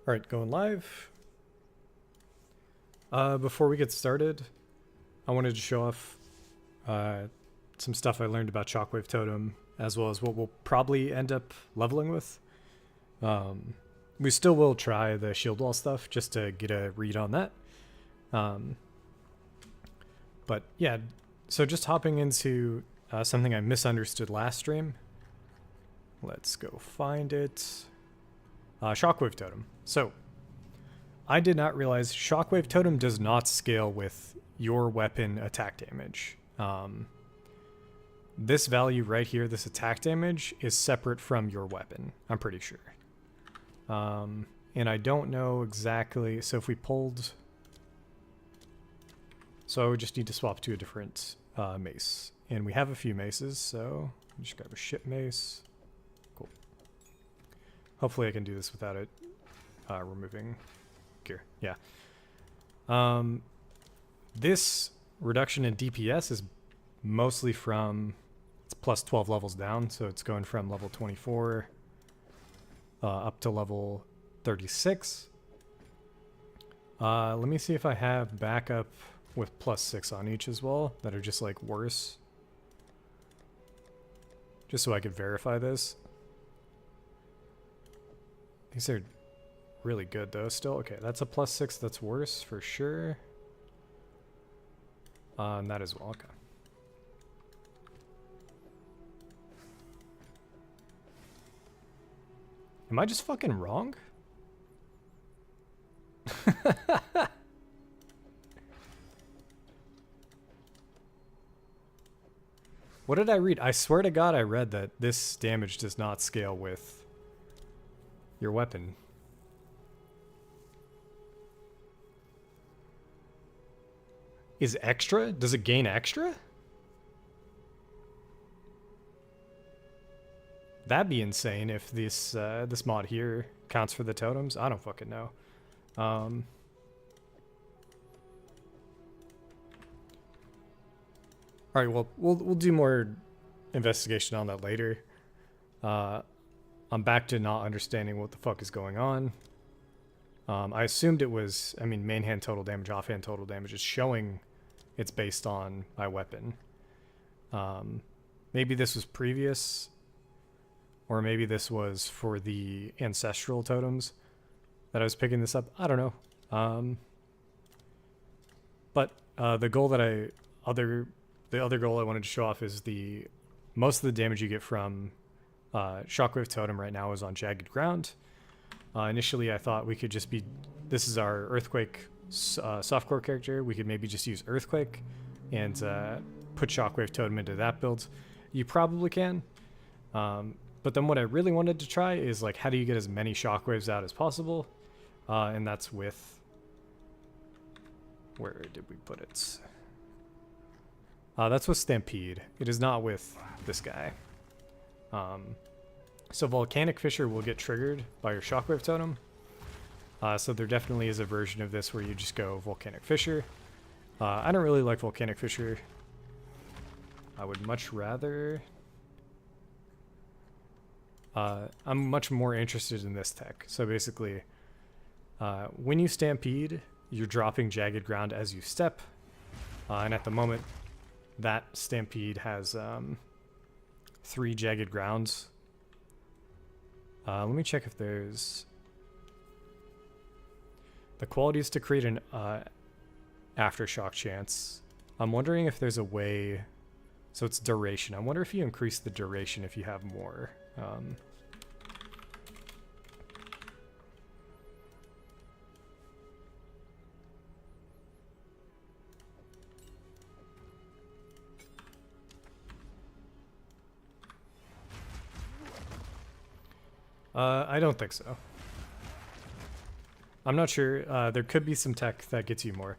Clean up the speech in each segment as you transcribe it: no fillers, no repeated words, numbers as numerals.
All right, going live. Before we get started, I wanted to show off some stuff I learned about Shockwave Totem, as well as what we'll probably end up leveling with. We still will try the shield wall stuff just to get a read on that. But yeah, so just hopping into something I misunderstood last stream. Let's go find it. Shockwave Totem. So, I did not realize Shockwave Totem does not scale with your weapon attack damage. This value right here, this attack damage, is separate from your weapon, I'm pretty sure. And I don't know exactly, so if we pulled... So I would just need to swap to a different mace. And we have a few maces, so just grab a ship mace. Cool. Hopefully I can do this without it removing gear. Yeah. This reduction in DPS is mostly from, it's plus 12 levels down, so it's going from level 24 up to level 36. Let me see if I have backup with plus 6 on each as well that are just like worse. Just so I could verify this. These are really good though still. Okay, that's a plus 6 that's worse for sure. And that as well, okay. Am I just fucking wrong? What did I read? I swear to God I read that this damage does not scale with your weapon. Is extra? Does it gain extra? That'd be insane if this this mod here counts for the totems. I don't fucking know. All right, well, we'll do more investigation on that later. I'm back to not understanding what the fuck is going on. I assumed it was, I mean, main hand total damage, offhand total damage is showing it's based on my weapon. Maybe this was previous, or maybe this was for the ancestral totems that I was picking this up. I don't know. But the goal that the other goal I wanted to show off is most of the damage you get from Shockwave Totem right now is on Jagged Ground. Initially I thought we could just be, this is our Earthquake softcore character, we could maybe just use Earthquake and put Shockwave Totem into that build. You probably can. But then what I really wanted to try is like, how do you get as many shockwaves out as possible? And that's with, where did we put it? That's with Stampede. It is not with this guy. So Volcanic Fissure will get triggered by your Shockwave Totem. So there definitely is a version of this where you just go Volcanic Fissure. I don't really like Volcanic Fissure. I would much rather... I'm much more interested in this tech. So basically, when you Stampede, you're dropping Jagged Ground as you step. And at the moment, that Stampede has 3 Jagged Grounds. Let me check if there's... The quality is to create an aftershock chance. I'm wondering if there's a way... So it's duration. I wonder if you increase the duration if you have more. I don't think so. I'm not sure. There could be some tech that gets you more.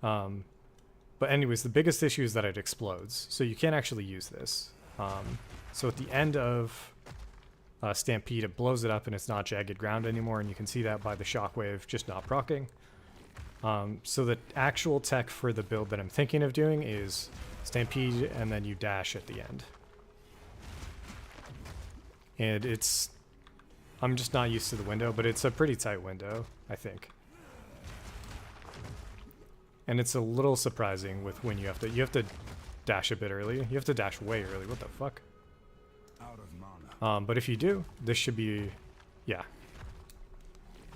But anyways, the biggest issue is that it explodes. So you can't actually use this. So at the end of Stampede, it blows it up and it's not Jagged Ground anymore. And you can see that by the Shockwave just not proccing. So the actual tech for the build that I'm thinking of doing is Stampede and then you dash at the end. And it's I'm just not used to the window, but it's a pretty tight window, I think. And it's a little surprising with when you have to dash a bit early. You have to dash way early. What the fuck? Out of mana. But if you do, this should be, yeah.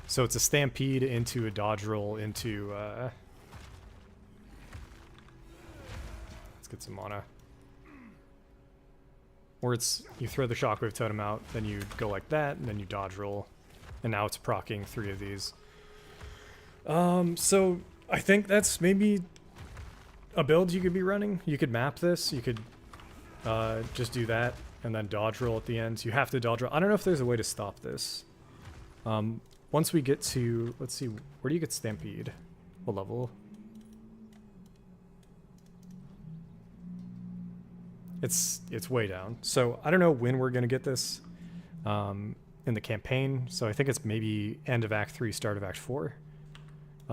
So it's a stampede into a dodge roll into, let's get some mana. Or it's, you throw the Shockwave Totem out, then you go like that, and then you dodge roll. And now it's proccing 3 of these. So I think that's maybe a build you could be running. You could map this, you could just do that, and then dodge roll at the end. You have to dodge roll. I don't know if there's a way to stop this. Once we get to, let's see, where do you get Stampede? What level? It's way down. So I don't know when we're gonna get this in the campaign. So I think it's maybe end of Act 3, start of Act 4.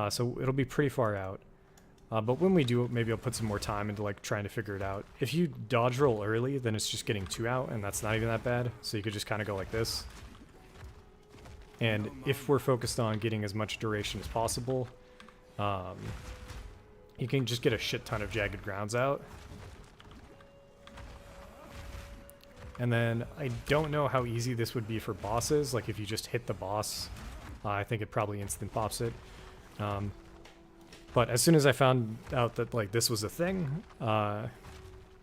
So it'll be pretty far out. But when we do, maybe I'll put some more time into like trying to figure it out. If you dodge roll early, then it's just getting 2 out, and that's not even that bad. So you could just kind of go like this. And if we're focused on getting as much duration as possible, you can just get a shit ton of Jagged Grounds out. And then I don't know how easy this would be for bosses. Like if you just hit the boss, I think it probably instant pops it. But as soon as I found out that like this was a thing,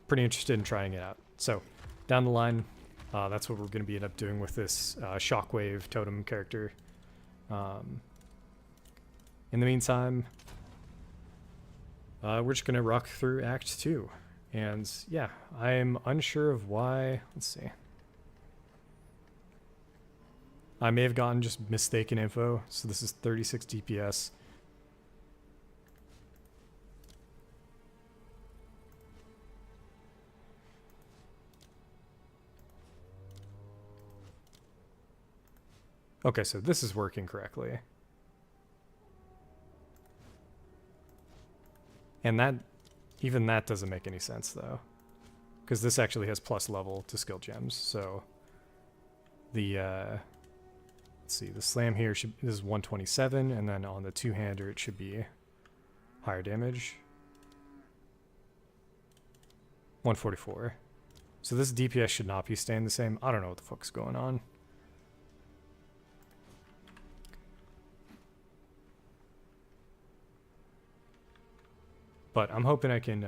pretty interested in trying it out. So down the line, that's what we're going to be end up doing with this Shockwave Totem character. In the meantime, we're just going to rock through Act 2. And yeah, I'm unsure of why. Let's see. I may have gotten just mistaken info. So this is 36 DPS. Okay, so this is working correctly. And that, even that doesn't make any sense though. Because this actually has plus level to skill gems, so the, let's see, the slam here is 127, and then on the two-hander it should be higher damage. 144. So this DPS should not be staying the same. I don't know what the fuck's going on. But I'm hoping I can,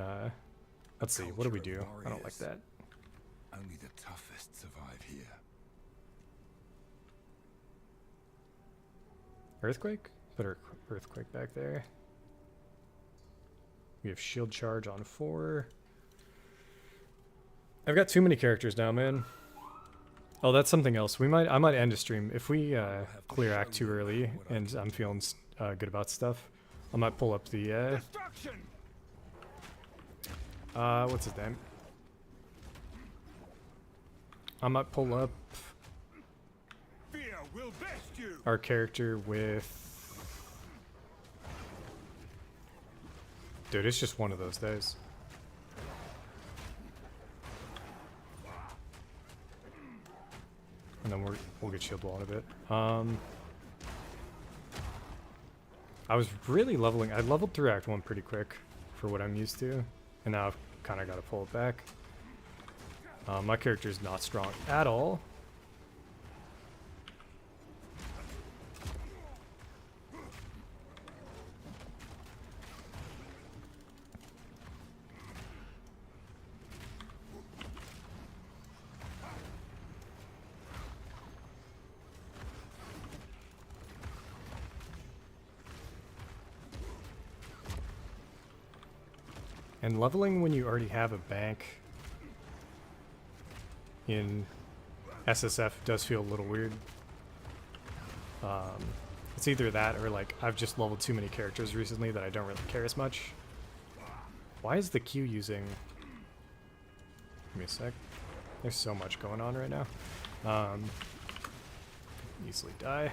let's see, what do we do? I don't like that. Only the toughest survive here. Earthquake? Put our Earthquake back there. We have Shield Charge on 4. I've got too many characters now, man. Oh, that's something else. I might end a stream. If we clear Act 2 early and I'm feeling good about stuff, I might pull up the, what's his name? I might pull up our character with... Dude, it's just one of those days. And then we'll get shield wall in a bit. I was really leveling... I leveled through Act 1 pretty quick for what I'm used to. And now I've kind of got to pull it back. My character is not strong at all. And leveling when you already have a bank in SSF does feel a little weird. It's either that or like I've just leveled too many characters recently that I don't really care as much. Why is the Q using... Give me a sec. There's so much going on right now. Easily die.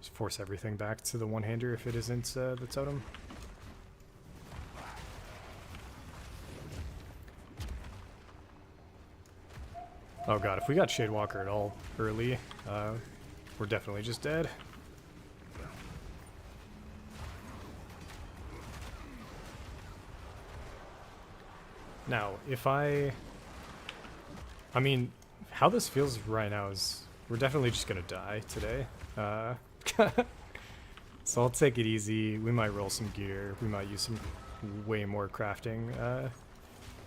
Just force everything back to the one-hander if it isn't the totem. Oh god, if we got Shadewalker at all early, we're definitely just dead. Now, if I mean, how this feels right now is we're definitely just gonna die today. So I'll take it easy. We might roll some gear. We might use some way more crafting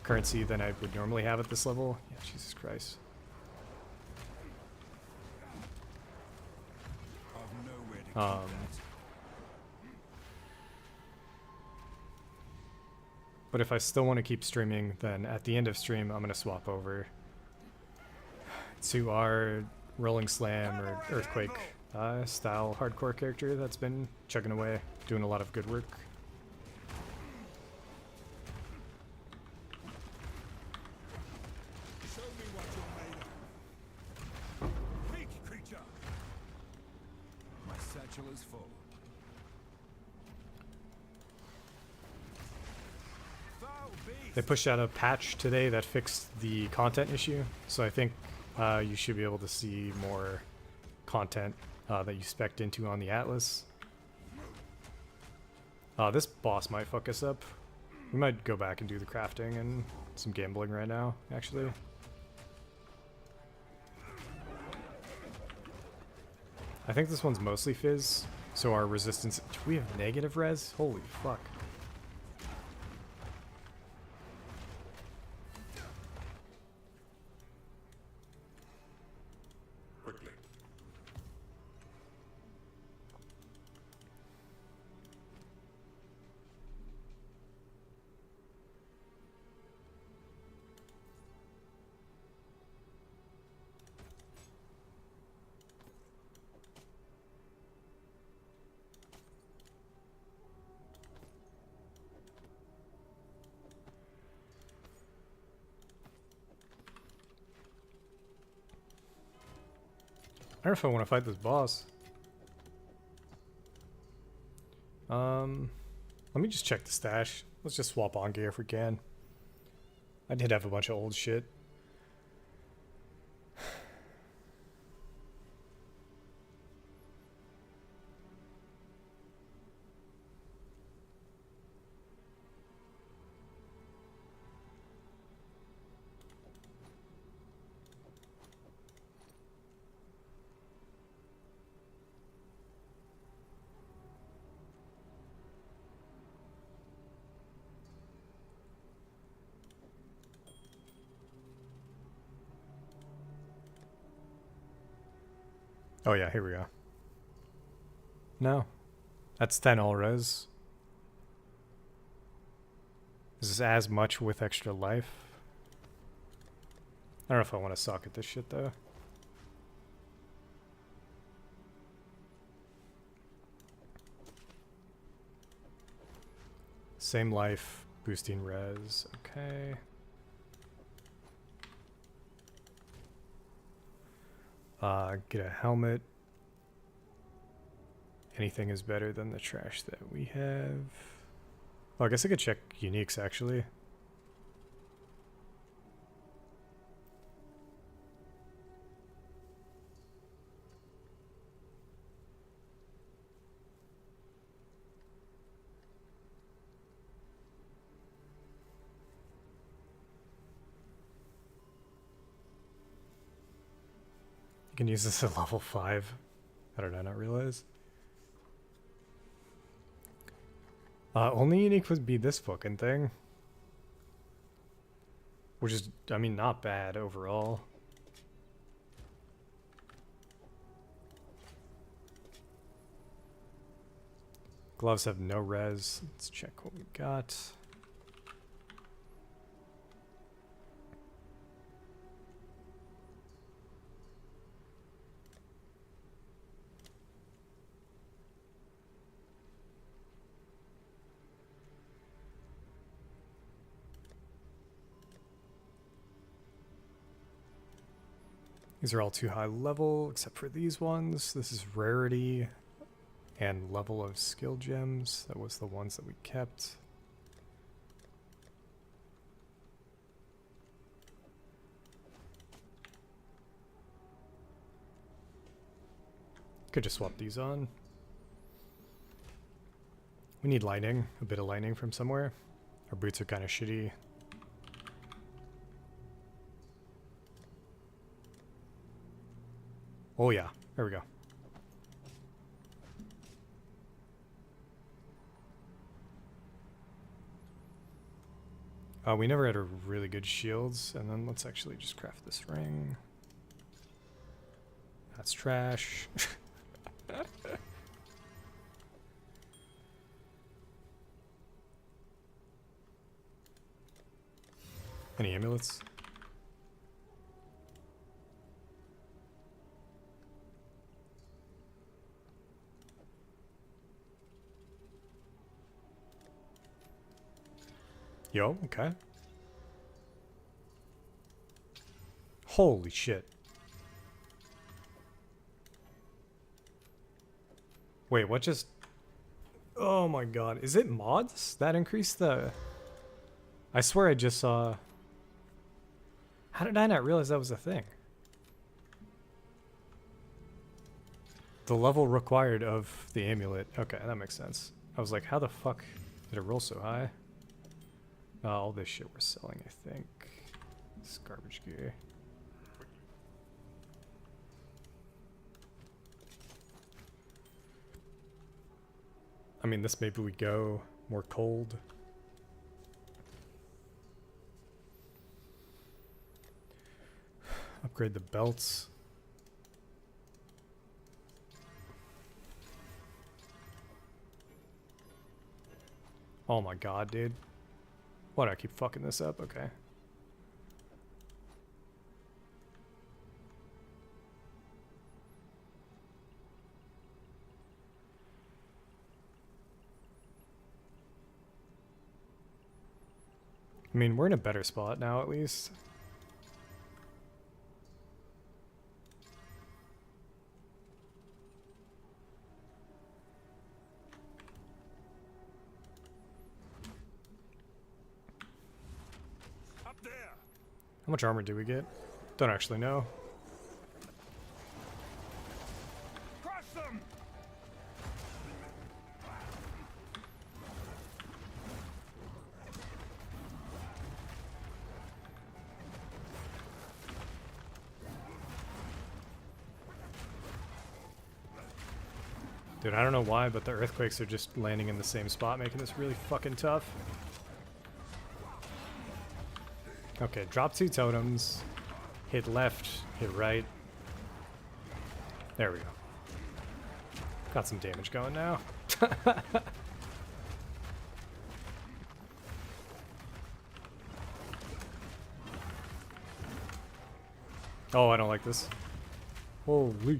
currency than I would normally have at this level. Yeah, Jesus Christ. But if I still want to keep streaming, then at the end of stream, I'm going to swap over to our Rolling Slam or Earthquake style hardcore character that's been chugging away, doing a lot of good work. Show me what you're made of. Weak creature. My satchel is full. They pushed out a patch today that fixed the content issue, so I think you should be able to see more content that you spec'd into on the Atlas. This boss might fuck us up. We might go back and do the crafting and some gambling right now, actually. I think this one's mostly fizz, so our resistance... Do we have negative res? Holy fuck. I don't know if I want to fight this boss. Let me just check the stash. Let's just swap on gear if we can. I did have a bunch of old shit. Oh yeah, here we go. No. That's 10 all res. Is this as much with extra life? I don't know if I want to socket this shit though. Same life, boosting res. Okay. Get a helmet. Anything is better than the trash that we have. Oh, I guess I could check uniques actually. You can use this at level 5. How did I not realize? Only unique would be this fucking thing. Which is, I mean, not bad overall. Gloves have no res. Let's check what we got. These are all too high level, except for these ones. This is rarity. And level of skill gems. That was the ones that we kept. Could just swap these on. We need lighting, a bit of lighting from somewhere. Our boots are kind of shitty. Oh yeah, there we go. We never had a really good shields, and then let's actually just craft this ring. That's trash. Any amulets? Yo, okay. Holy shit. Wait, what just... Oh my god. Is it mods that increase the... I swear I just saw... How did I not realize that was a thing? The level required of the amulet. Okay, that makes sense. I was like, how the fuck did it roll so high? All this shit we're selling, I think. This garbage gear. I mean, this maybe we go more cold. Upgrade the belts. Oh my god, dude. Why do I keep fucking this up? Okay. I mean, we're in a better spot now, at least. Up there. How much armor do we get? Don't actually know. Crush them. Dude, I don't know why, but the earthquakes are just landing in the same spot, making this really fucking tough. Okay, drop 2 totems. Hit left, hit right. There we go. Got some damage going now. Oh, I don't like this. Holy.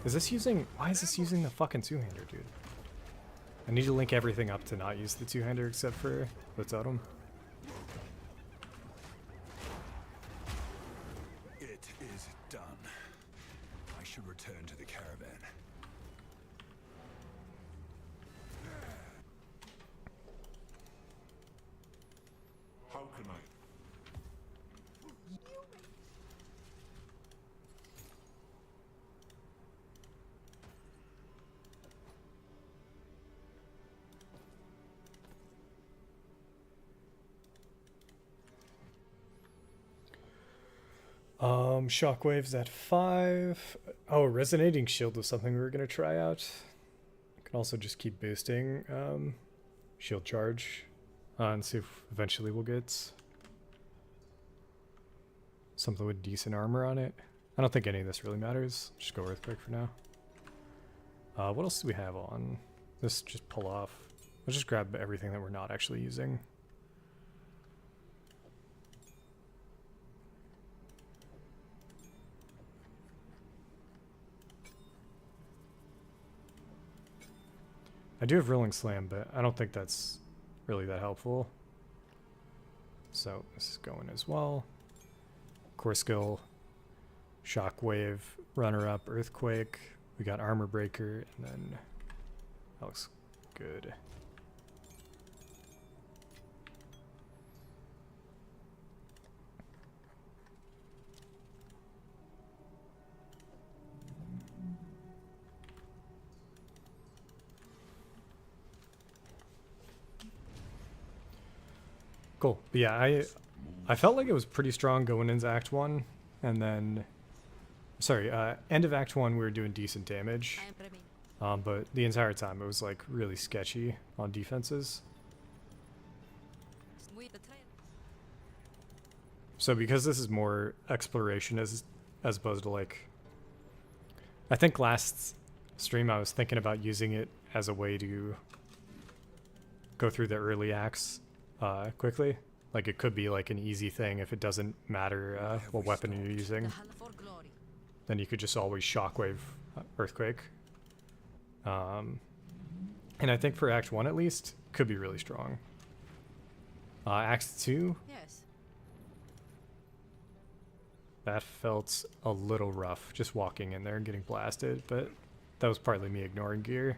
Is this using... Why is this using the fucking two-hander, dude? I need to link everything up to not use the two-hander except for the totem. It is done. I should return to the caravan. How can I? Shockwaves at 5. Oh, resonating shield was something we were gonna try out. Can also just keep boosting shield charge and see if eventually we'll get something with decent armor on it. I don't think any of this really matters. Just go earthquake for now. What else do we have on? This just pull off. Let's just grab everything that we're not actually using. I do have Rolling Slam, but I don't think that's really that helpful. So this is going as well. Core skill Shockwave, runner up, earthquake. We got armor breaker, and then that looks good. Cool. But yeah, I felt like it was pretty strong going into Act 1, and then, sorry, end of Act 1 we were doing decent damage, but the entire time it was like really sketchy on defenses. So because this is more exploration as opposed to like, I think last stream I was thinking about using it as a way to go through the early acts quickly. Like it could be like an easy thing if it doesn't matter what weapon you're using. Then you could just always shockwave earthquake. And I think for Act 1 at least, could be really strong. Act 2? Yes. That felt a little rough, just walking in there and getting blasted, but that was partly me ignoring gear.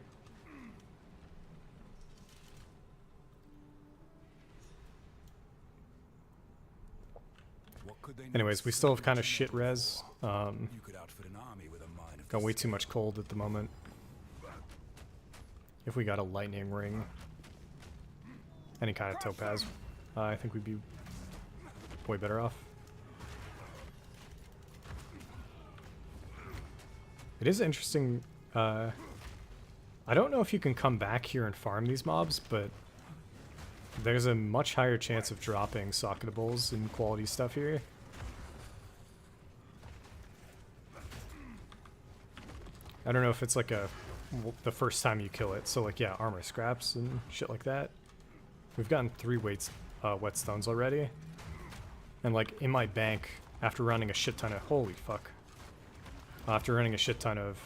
Anyways, we still have kind of shit res. Got way too much cold at the moment. If we got a lightning ring, any kind of topaz, I think we'd be way better off. It is interesting. I don't know if you can come back here and farm these mobs, but there's a much higher chance of dropping socketables and quality stuff here. I don't know if it's like the first time you kill it, so like yeah, armor scraps and shit like that. We've gotten 3 whetstones already, and like in my bank after running a shit ton of after running a shit ton of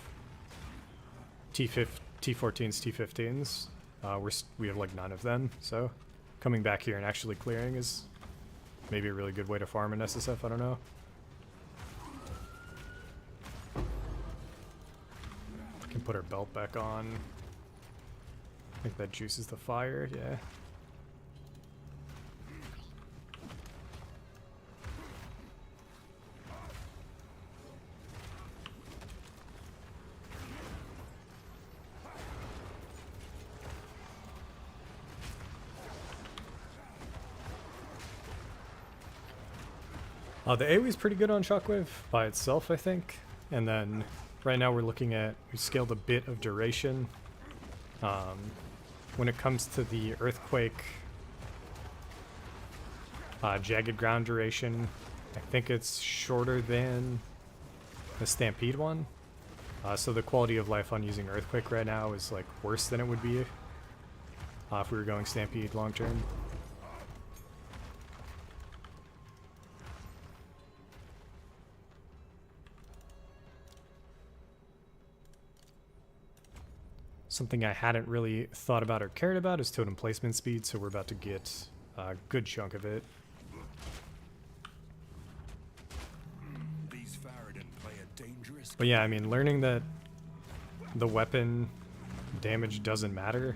T14s, T15s, we have like none of them, so coming back here and actually clearing is maybe a really good way to farm in SSF, I don't know. Can put our belt back on. I think that juices the fire, yeah. The AoE is pretty good on Shockwave by itself, I think. And then right now we're looking at, we scaled a bit of duration. When it comes to the Earthquake Jagged Ground duration, I think it's shorter than the Stampede one. So the quality of life on using Earthquake right now is like worse than it would be if we were going Stampede long term. Something I hadn't really thought about or cared about is totem placement speed, so we're about to get a good chunk of it. But yeah, I mean, learning that the weapon damage doesn't matter,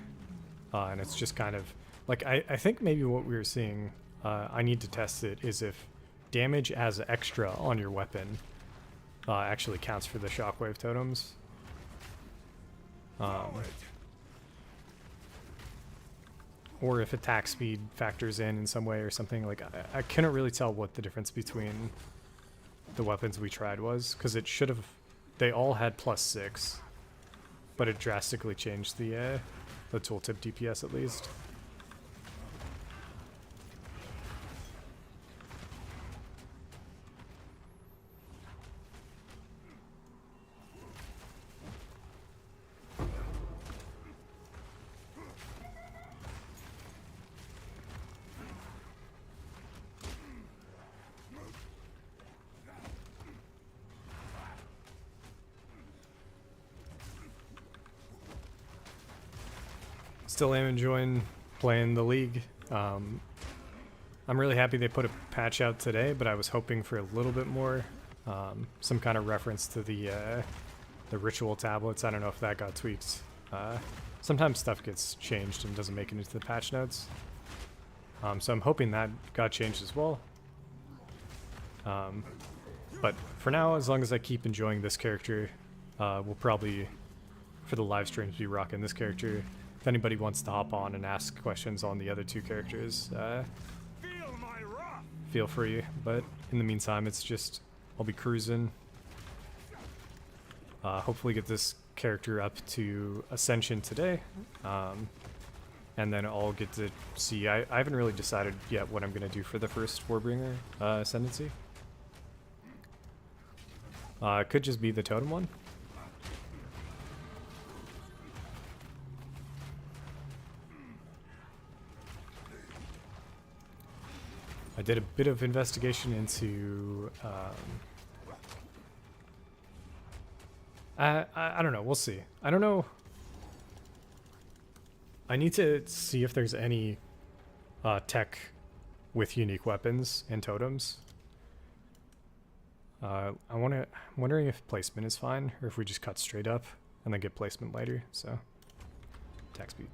and it's just kind of like I think maybe what we were seeing, I need to test it, is if damage as extra on your weapon actually counts for the shockwave totems. Or if attack speed factors in some way or something. Like I couldn't really tell what the difference between the weapons we tried was, because it should have, they all had +6, but it drastically changed the tooltip DPS at least. Still am enjoying playing the league. I'm really happy they put a patch out today, but I was hoping for a little bit more. some kind of reference to the ritual tablets. I don't know if that got tweaked. Sometimes stuff gets changed and doesn't make it into the patch notes. So I'm hoping that got changed as well. But for now, as long as I keep enjoying this character, we'll probably, for the live streams, be rocking this character. If anybody wants to hop on and ask questions on the other two characters, Feel my wrath. feel free. But in the meantime, it's just, I'll be cruising. Hopefully get this character up to Ascension today. And then I'll get to see, I haven't really decided yet what I'm going to do for the first Warbringer Ascendancy. It could just be the Totem one. I did a bit of investigation into... I don't know, we'll see. I don't know. I need to see if there's any tech with unique weapons and totems. I'm wondering if placement is fine, or if we just cut straight up and then get placement later. So, attack speed.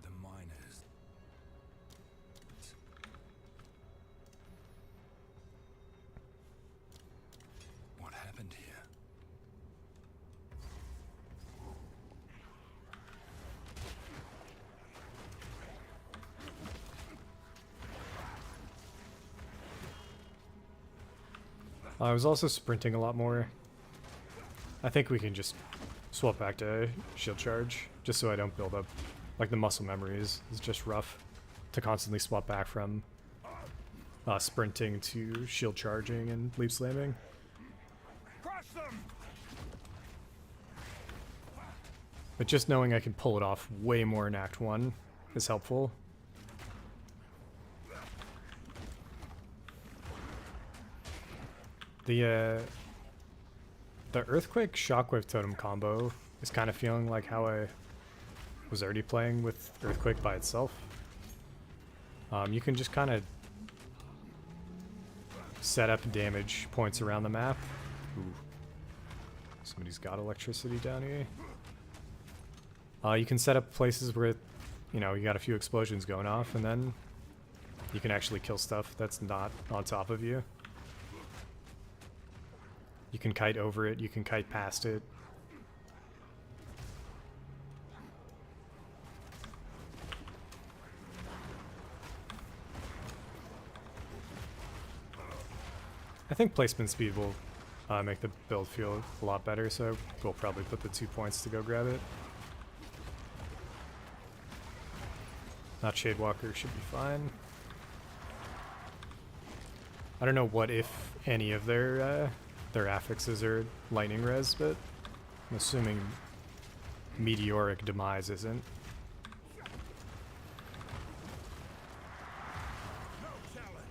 The miners. What happened here? I was also sprinting a lot more. I think we can just swap back to shield charge, just so I don't build up, like the muscle memory is just rough to constantly swap back from sprinting to shield charging and leap slamming. Crush them! But just knowing I can pull it off way more in Act 1 is helpful. The Earthquake Shockwave Totem combo is kind of feeling like how I was already playing with Earthquake by itself. You can just kind of set up damage points around the map. Ooh. Somebody's got electricity down here. You can set up places where, you know, you got a few explosions going off, and then you can actually kill stuff that's not on top of you. You can kite over it, you can kite past it. I think placement speed will make the build feel a lot better, so we'll probably put the 2 points to go grab it. Not Shadewalker should be fine. I don't know what, if any, of their affixes are lightning res, but I'm assuming Meteoric Demise isn't. No challenge.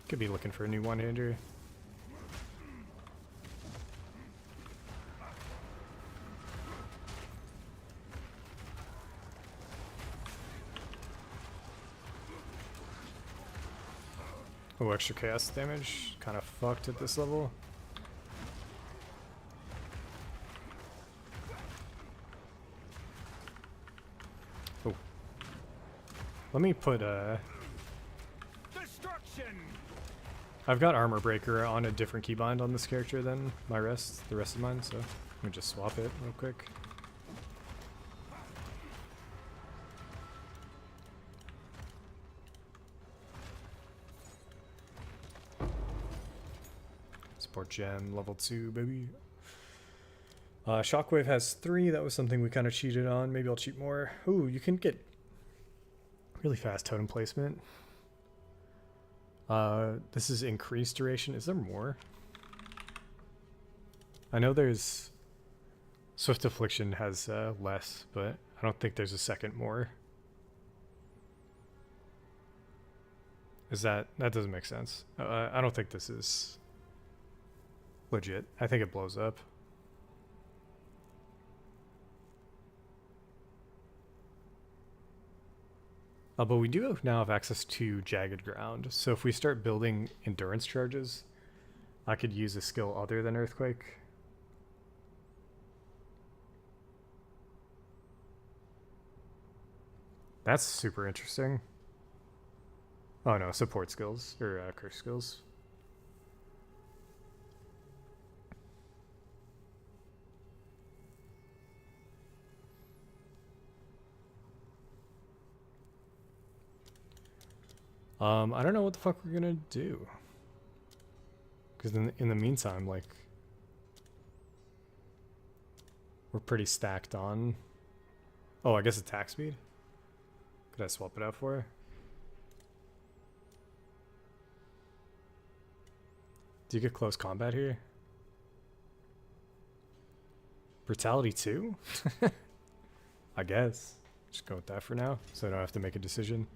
Could be looking for a new one-hander. Oh, extra chaos damage. Kind of fucked at this level. Oh. Let me put Destruction. I've got Armor Breaker on a different keybind on this character than the rest of mine, so let me just swap it real quick. Support gem level 2, baby. Shockwave has 3. That was something we kind of cheated on. Maybe I'll cheat more. Ooh, you can get really fast totem placement. This is increased duration. Is there more? I know there's Swift Affliction has less, but I don't think there's a second more. Is that doesn't make sense. I don't think this is legit. I think it blows up. But we do now have access to Jagged Ground, so if we start building endurance charges, I could use a skill other than Earthquake. That's super interesting. Oh no, support skills, or curse skills. I don't know what the fuck we're gonna do. Because in the meantime, like, we're pretty stacked on. Oh, I guess attack speed. Could I swap it out for her? Do you get close combat here? Brutality 2? I guess. Just go with that for now, so I don't have to make a decision.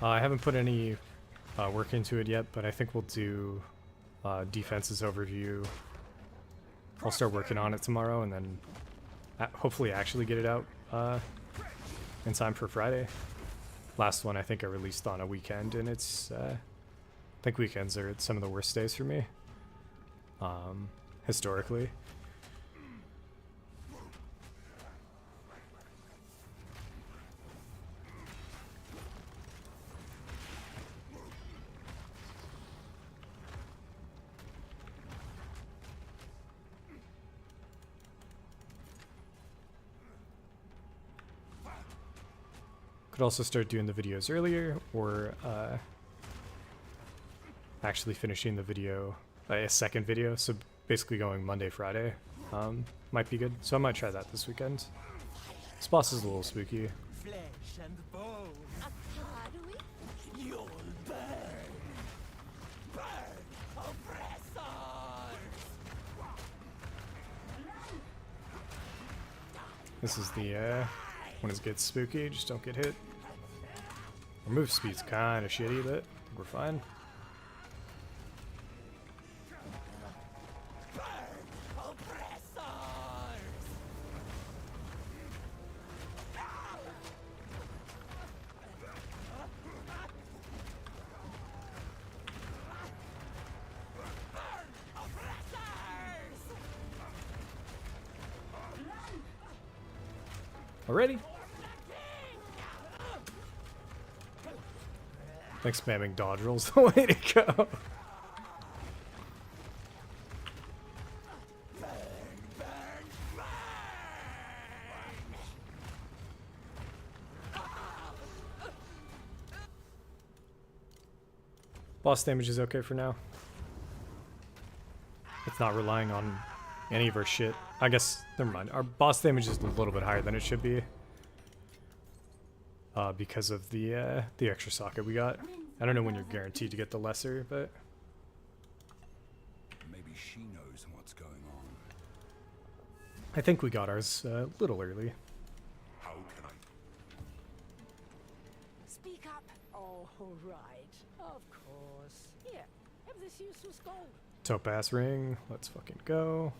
I haven't put any work into it yet, but I think we'll do defenses overview. I'll start working on it tomorrow, and then hopefully actually get it out in time for Friday. Last one I think I released on a weekend, and it's I think weekends are some of the worst days for me historically. Could also start doing the videos earlier, or actually finishing the video, a second video, so basically going Monday, Friday, might be good. So I might try that this weekend. This boss is a little spooky. Flesh and bone. You'll burn. Burn, oppressors. This is the when it gets spooky, just don't get hit. Our move speed's kind of shitty, but I think we're fine. Already? I think spamming dodge roll's the way to go. Boss damage is okay for now. It's not relying on any of our shit. I guess, never mind. Our boss damage is a little bit higher than it should be. Because of the extra socket we got. I don't know when you're guaranteed to get the lesser, but... Maybe she knows what's going on. I think we got ours a little early. How can I? Speak up. All right. Of course. Here, have this useless gold. Topaz ring. Let's fucking go.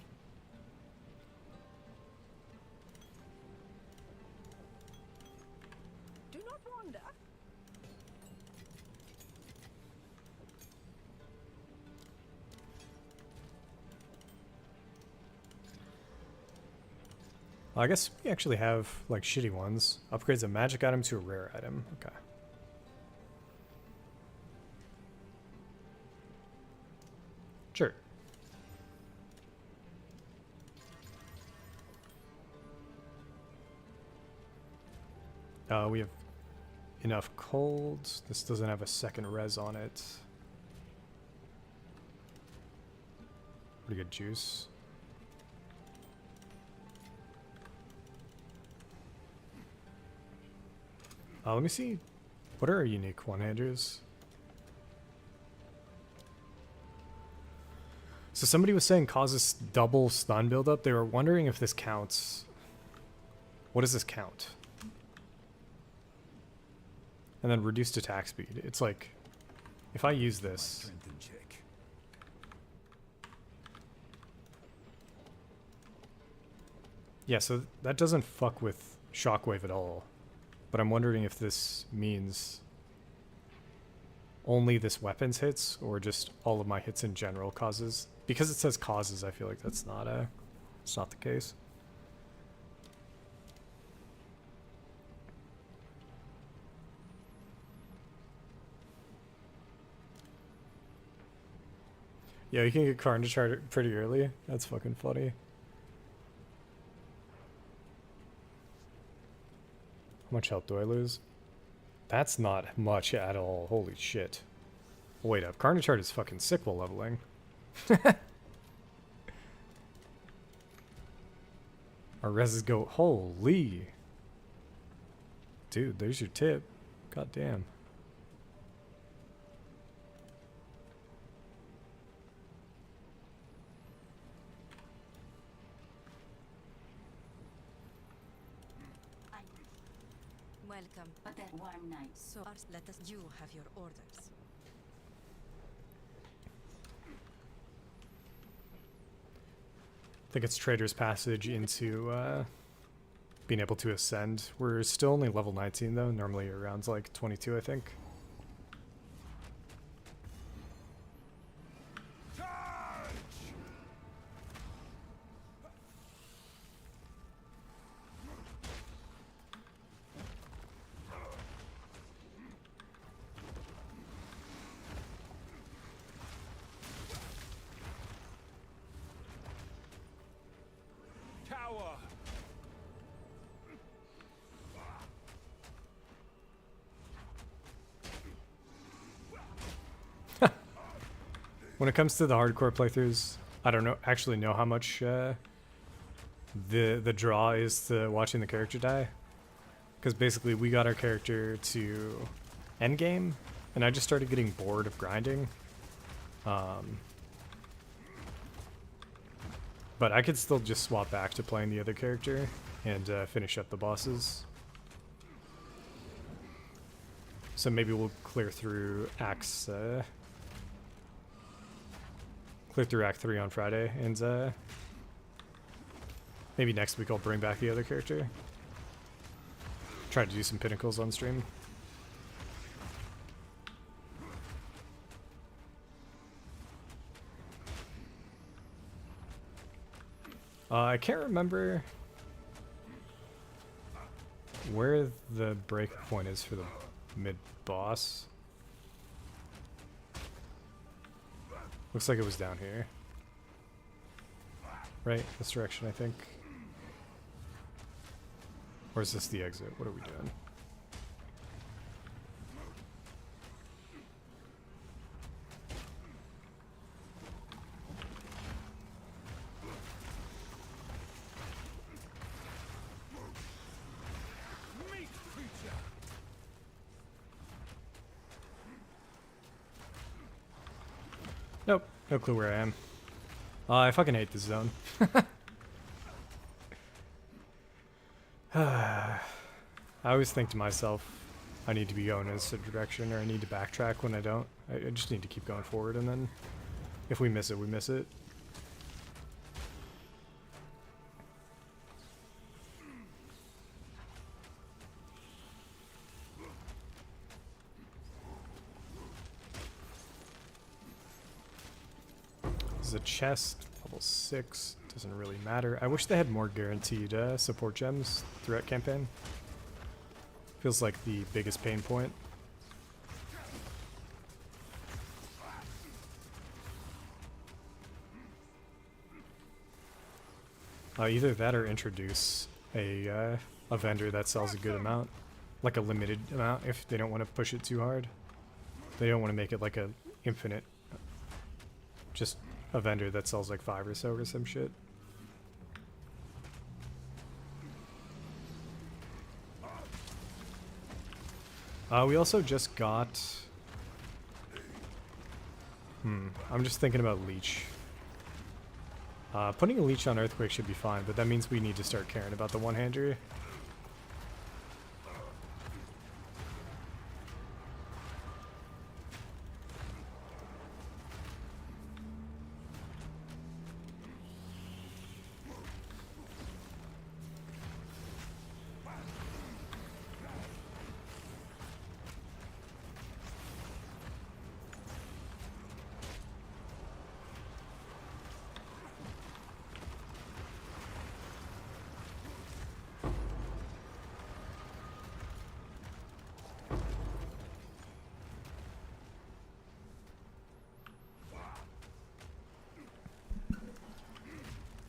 Do not wander. I guess we actually have, like, shitty ones. Upgrades a magic item to a rare item. Okay. Sure. We have enough colds. This doesn't have a second res on it. Pretty good juice. Let me see. What are our unique one-handers? So somebody was saying causes double stun buildup. They were wondering if this counts. What does this count? And then reduced attack speed. It's like, if I use this, Strength in check. yeah, so that doesn't fuck with shockwave at all. But I'm wondering if this means only this weapons hits or just all of my hits in general causes. Because it says causes, I feel like that's not it's not the case. Yeah, you can get Carnage chart pretty early. That's fucking funny. How much health do I lose? That's not much at all. Holy shit. Wait up. Carnage chart is fucking sick while leveling. Our reses go. Holy. Dude, there's your tip. God damn. Welcome. But that one night. So let us. You have your orders. I think it's Trader's Passage into being able to ascend. We're still only level 19 though. Normally around like 22, I think. Charge! Tower! When it comes to the hardcore playthroughs, I don't actually know how much the draw is to watching the character die. Because basically we got our character to endgame, and I just started getting bored of grinding. But I could still just swap back to playing the other character and finish up the bosses. So maybe we'll clear through Acts... clear through Act 3 on Friday, and maybe next week I'll bring back the other character. Try to do some pinnacles on stream. I can't remember where the break point is for the mid-boss. Looks like it was down here. Right? This direction, I think. Or is this the exit? What are we doing? Meat creature! Nope. No clue where I am. I fucking hate this zone. I always think to myself, I need to be going in this direction, or I need to backtrack when I don't. I just need to keep going forward, and then if we miss it, we miss it. This is a chest, level 6, doesn't really matter. I wish they had more guaranteed support gems throughout campaign. Feels like the biggest pain point. Either that or introduce a vendor that sells a good amount. Like a limited amount if they don't want to push it too hard. They don't want to make it like a infinite. Just a vendor that sells like 5 or so or some shit. We also just got... I'm just thinking about Leech. Putting a Leech on Earthquake should be fine, but that means we need to start caring about the one-hander.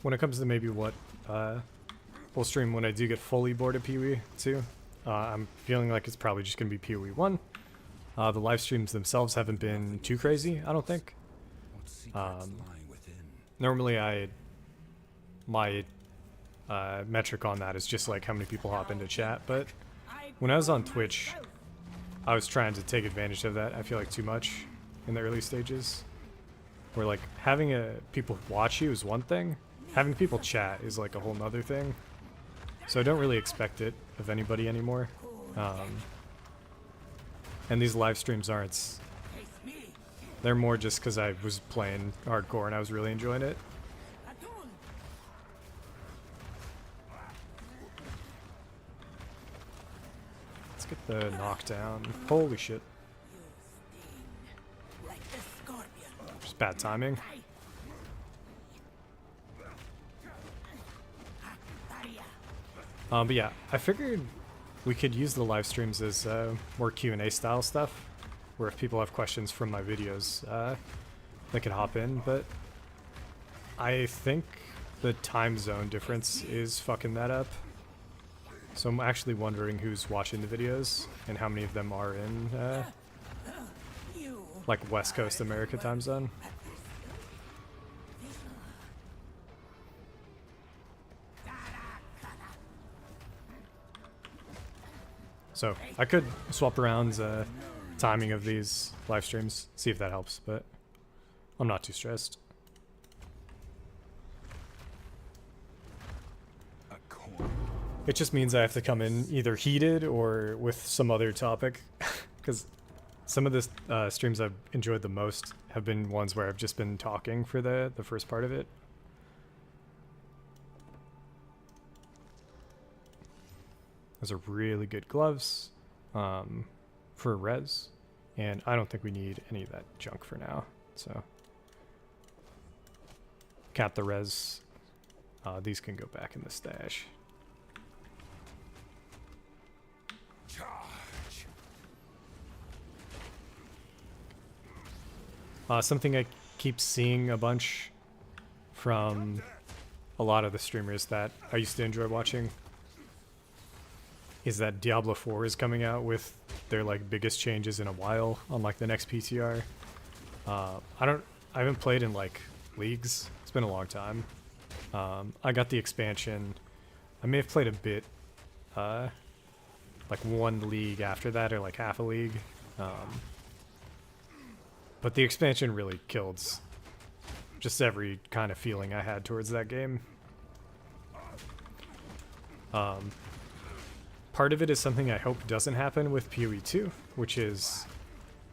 when it comes to maybe what we'll stream when I do get fully bored of PoE 2, I'm feeling like it's probably just going to be PoE 1. The live streams themselves haven't been too crazy, I don't think. What secrets lie within? Normally my metric on that is just like how many people hop into chat, but when I was on Twitch, I was trying to take advantage of that, I feel like too much in the early stages. Where like having people watch you is one thing, having people chat is like a whole nother thing. So I don't really expect it of anybody anymore. And these live streams aren't, they're more just because I was playing hardcore and I was really enjoying it. Let's get the knockdown. Holy shit. Just bad timing. But yeah, I figured we could use the live streams as more Q&A style stuff, where if people have questions from my videos, they could hop in, but I think the time zone difference is fucking that up. So I'm actually wondering who's watching the videos and how many of them are in like West Coast America time zone. So I could swap around timing of these live streams, see if that helps, but I'm not too stressed. It just means I have to come in either heated or with some other topic, because some of the streams I've enjoyed the most have been ones where I've just been talking for the first part of it. Those are really good gloves for res, and I don't think we need any of that junk for now, so cap the res. These can go back in the stash. Charge. Something I keep seeing a bunch from a lot of the streamers that I used to enjoy watching is that Diablo 4 is coming out with their like biggest changes in a while on like the next PTR. I haven't played in like leagues. It's been a long time. I got the expansion. I may have played a bit, like one league after that, or like half a league. But the expansion really killed just every kind of feeling I had towards that game. Part of it is something I hope doesn't happen with PoE 2, which is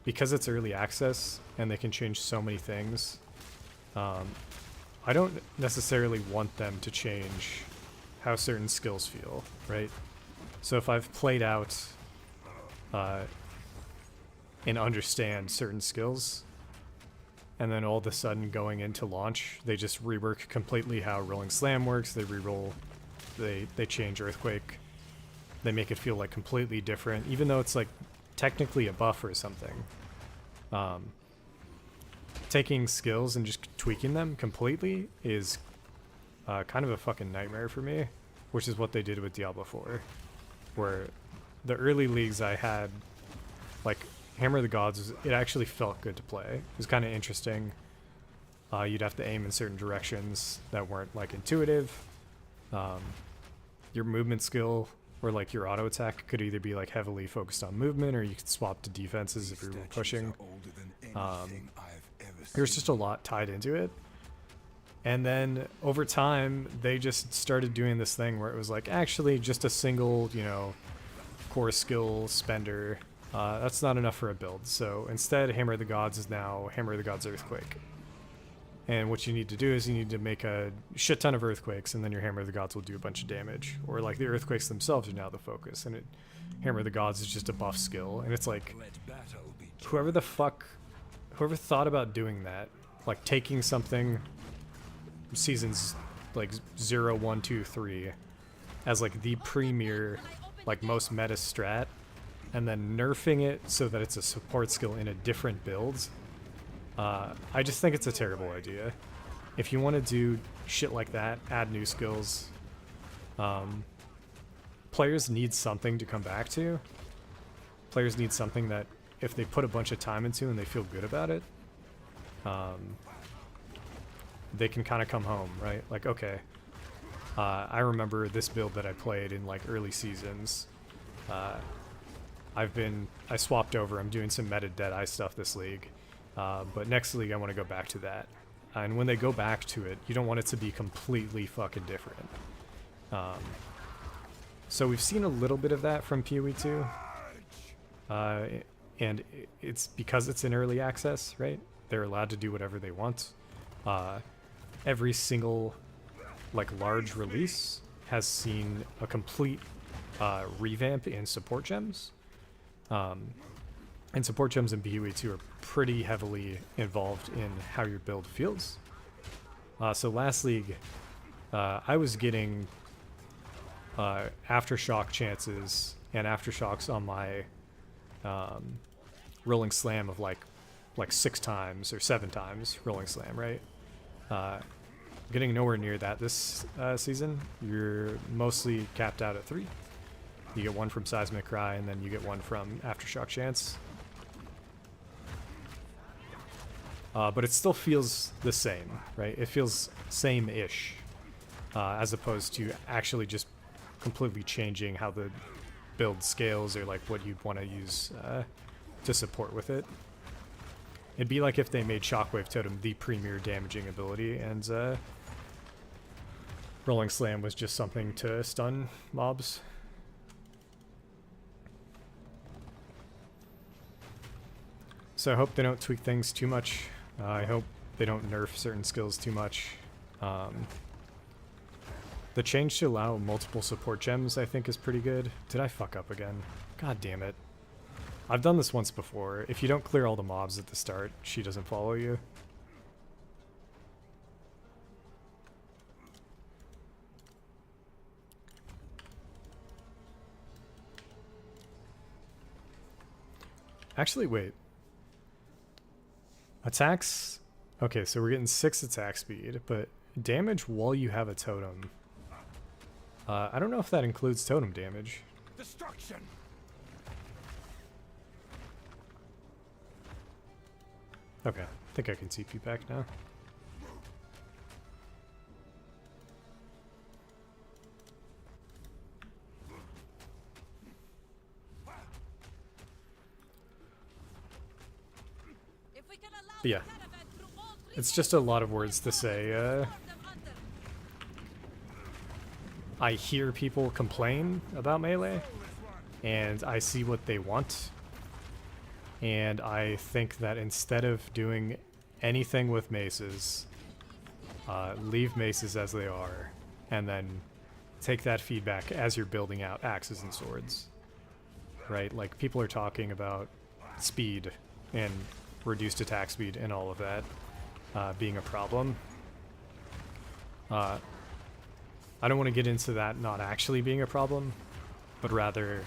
because it's early access and they can change so many things. I don't necessarily want them to change how certain skills feel, right? So if I've played out and understand certain skills, and then all of a sudden going into launch, they just rework completely how Rolling Slam works, they reroll, they change Earthquake, they make it feel like completely different, even though it's like technically a buff or something. Taking skills and just tweaking them completely is kind of a fucking nightmare for me, which is what they did with Diablo 4, where the early leagues I had, like Hammer of the Gods, it actually felt good to play. It was kind of interesting. You'd have to aim in certain directions that weren't like intuitive. Your movement skill or like your auto attack could either be like heavily focused on movement, or you could swap to defenses if you were pushing. There's just a lot tied into it. And then over time, they just started doing this thing where it was like, actually just a single, you know, core skill spender, that's not enough for a build. So instead, Hammer of the Gods is now Hammer of the Gods Earthquake. And what you need to do is you need to make a shit ton of Earthquakes, and then your Hammer of the Gods will do a bunch of damage. Or like the Earthquakes themselves are now the focus, and Hammer of the Gods is just a buff skill. And it's like, whoever thought about doing that, like taking something seasons like 0, 1, 2, 3 as like the premier, like most meta strat, and then nerfing it so that it's a support skill in a different build, I just think it's a terrible idea. if you want to do shit like that, add new skills. Players need something to come back to. Players need something that if they put a bunch of time into and they feel good about it, they can kind of come home, right? Like, okay, I remember this build that I played in like early seasons. I swapped over. I'm doing some meta Deadeye stuff this league, but next league I want to go back to that. And when they go back to it, you don't want it to be completely fucking different. So we've seen a little bit of that from PoE 2, and it's because it's in early access, right? They're allowed to do whatever they want. Every single like large release has seen a complete revamp in support gems. And support gems in PoE 2 are pretty heavily involved in how your build feels. So last league, I was getting aftershock chances and aftershocks on my rolling slam of like 6 times or 7 times rolling slam, right? Getting nowhere near that this season. You're mostly capped out at 3. You get 1 from Seismic Cry, and then you get 1 from Aftershock Chance. But it still feels the same, right? It feels same-ish, as opposed to actually just completely changing how the build scales or like what you'd want to use to support with it. It'd be like if they made Shockwave Totem the premier damaging ability, and Rolling Slam was just something to stun mobs. So I hope they don't tweak things too much. I hope they don't nerf certain skills too much. The change to allow multiple support gems I think is pretty good. Did I fuck up again? God damn it. I've done this once before. If you don't clear all the mobs at the start, she doesn't follow you. Actually, wait. Attacks... Okay, so we're getting 6 attack speed, but damage while you have a totem. I don't know if that includes totem damage. Destruction. Okay, I think I can TP back now. But yeah, it's just a lot of words to say. I hear people complain about melee, and I see what they want. And I think that instead of doing anything with maces, leave maces as they are, and then take that feedback as you're building out axes and swords. Right? Like, people are talking about speed and reduced attack speed and all of that being a problem. I don't want to get into that not actually being a problem, but rather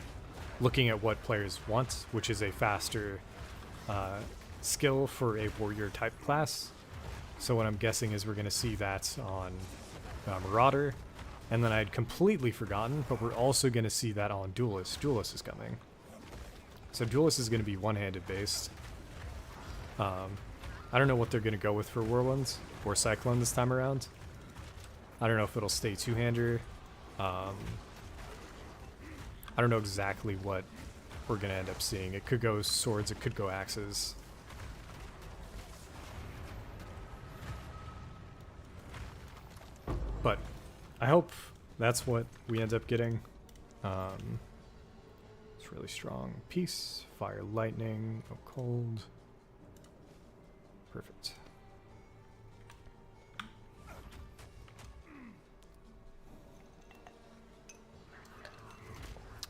looking at what players want, which is a faster skill for a warrior type class. So what I'm guessing is we're going to see that on Marauder, and then I'd completely forgotten, but we're also going to see that on Duelist. Duelist is coming. So Duelist is going to be one-handed based. I don't know what they're going to go with for Whirlwinds or Cyclone this time around. I don't know if it'll stay two-hander. I don't know exactly what we're going to end up seeing. It could go swords, it could go axes. But I hope that's what we end up getting. It's really strong. Peace, fire, lightning, no cold. Perfect.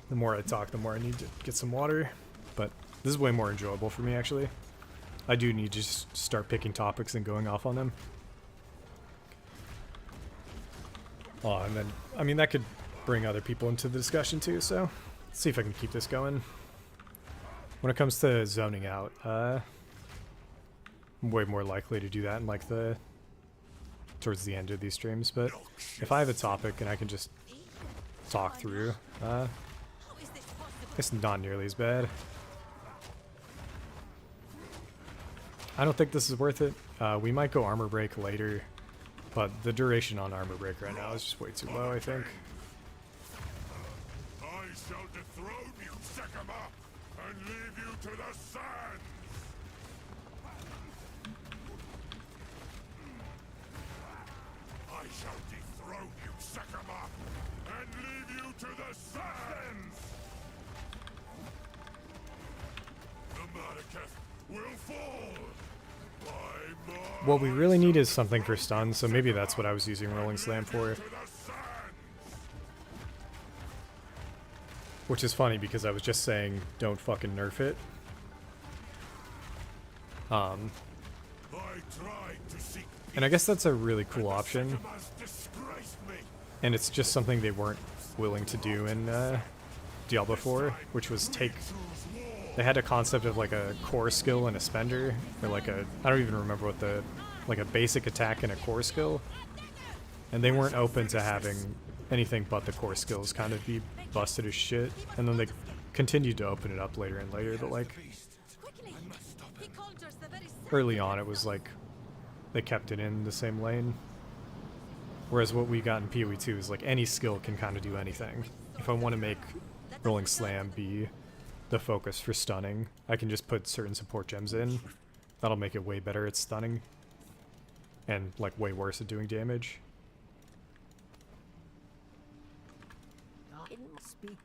The more I talk, the more I need to get some water. But this is way more enjoyable for me, actually. I do need to just start picking topics and going off on them. Oh, and then, I mean, that could bring other people into the discussion too, so let's see if I can keep this going. When it comes to zoning out, I'm way more likely to do that in like the towards the end of these streams, but if I have a topic and I can just talk through, it's not nearly as bad. I don't think this is worth it. We might go armor break later, but the duration on armor break right now is just way too low, I think. I shall dethrone you, Sekama, and leave you to the sands! I shall dethrone you, Sekama, and leave you to the sands! The Madaketh will fall! By my What we really need is something for stun, so maybe that's what I was using Rolling Slam for. to the sands! Which is funny because I was just saying don't fucking nerf it. I tried to seek And I guess that's a really cool option. Sekamas disgraced me. And it's just something they weren't willing to do in Diablo 4, which was take... They had a concept of like a core skill and a spender, or like a... I don't even remember what the... Like a basic attack and a core skill. And they weren't open to having anything but the core skills kind of be busted as shit. And then they continued to open it up later and later, but like... Quickly! He conjures the very Early on it was like... They kept it in the same lane. Whereas what we got in PoE 2 is like any skill can kind of do anything. If I want to make Rolling Slam be the focus for stunning, I can just put certain support gems in. That'll make it way better at stunning. And like way worse at doing damage. It must speak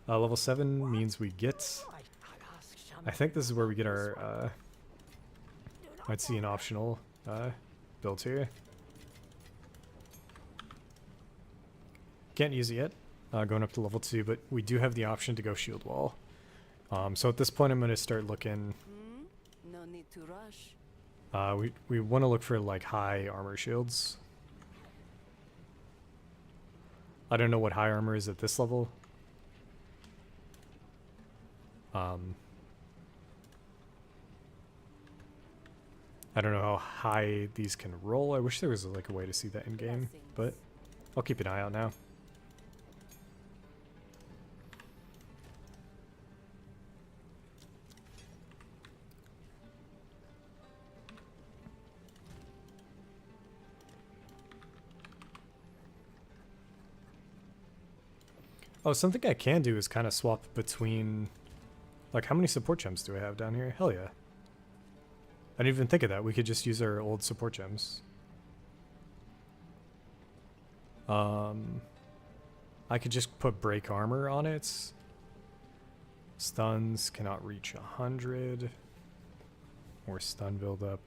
to Level 7 means we get... us. Right, I'll ask Shaman. I think this is where we get our... might see an optional build here. Can't use it yet, going up to level 2, but we do have the option to go shield wall. So at this point I'm going to start looking... No need to rush. We want to look for like high armor shields. I don't know what high armor is at this level. I don't know how high these can roll. I wish there was like a way to see that in game, but I'll keep an eye out now. Oh, something I can do is kind of swap between... Like, how many support gems do I have down here? Hell yeah. I didn't even think of that. We could just use our old support gems. I could just put break armor on it. Stuns cannot reach 100. Or stun build up.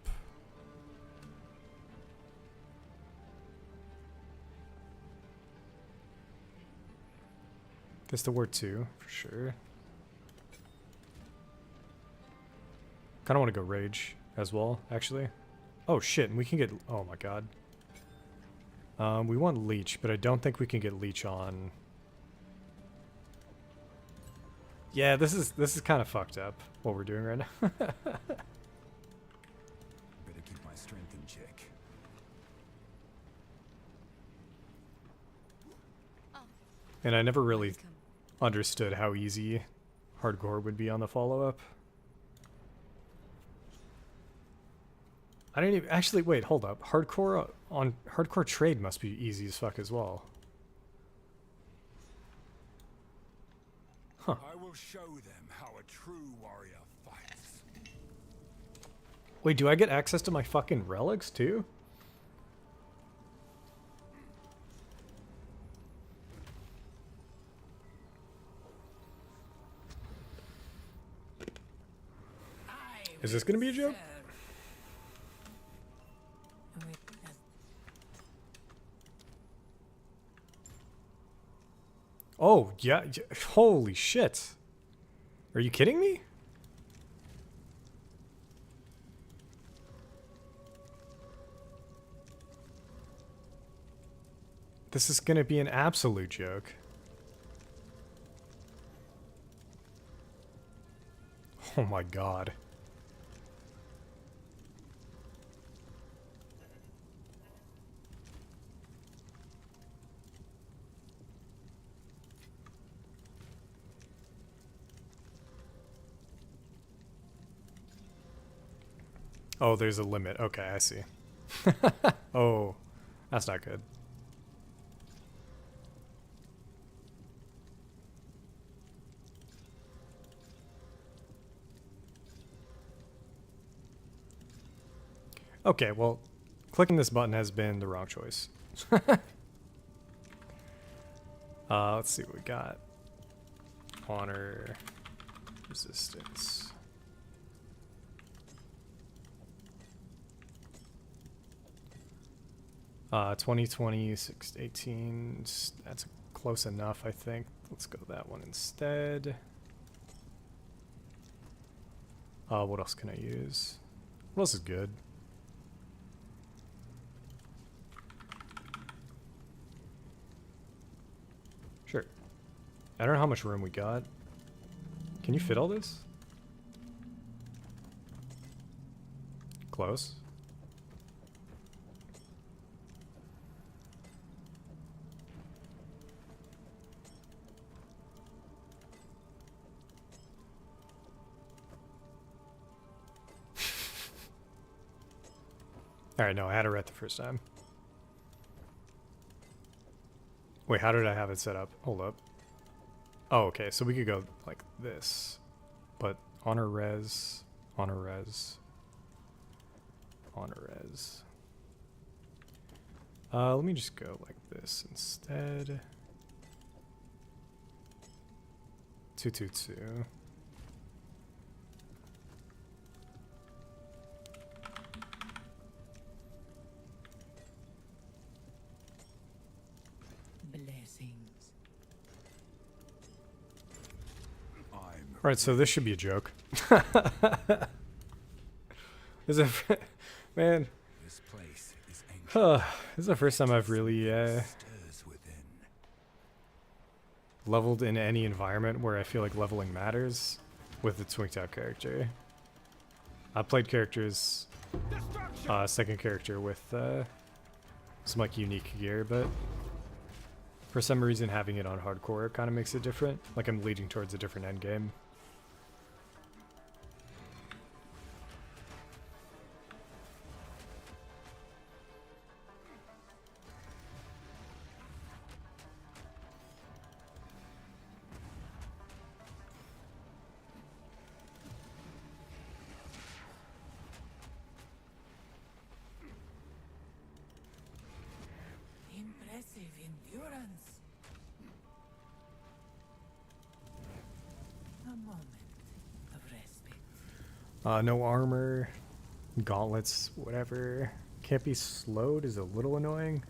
Guess the word 2 for sure. Kind of want to go rage as well, actually. Oh shit, and we can get... Oh my god. We want leech, but I don't think we can get leech on... Yeah, this is kind of fucked up, what we're doing right now. Better keep my strength in check. And I never really Welcome. understood how easy hardcore would be on the follow-up. I didn't even... Actually, wait, hold up. Hardcore trade must be easy as fuck as well. Huh. I will show them how a true warrior fights. Wait, do I get access to my fucking relics too? Is this gonna be a joke? Oh, yeah. Holy shit. Are you kidding me? This is gonna be an absolute joke. Oh my god. Oh, there's a limit. Okay, I see. Oh, that's not good. Okay, well, clicking this button has been the wrong choice. Let's see what we got. Honor, resistance. 2020, 6 to 18. That's close enough, I think. Let's go that one instead. What else can I use? What else is good? Sure. I don't know how much room we got. Can you fit all this? Close. Alright, no, I had it right the first time. Wait, how did I have it set up? Hold up. Oh, okay, so we could go like this. But honor res, honor res, honor res. Let me just go like this instead. 222. Blessings. Right, so this should be a joke. Is it, man? This place is ancient. This is the first time I've really Stirs within. leveled in any environment where I feel like leveling matters with the twinked out character. I played characters, second character with some like unique gear, but for some reason having it on hardcore kind of makes it different. Like I'm leading towards a different end game. Impressive endurance. A moment of respite. No armor, gauntlets, whatever. Can't be slowed is a little annoying.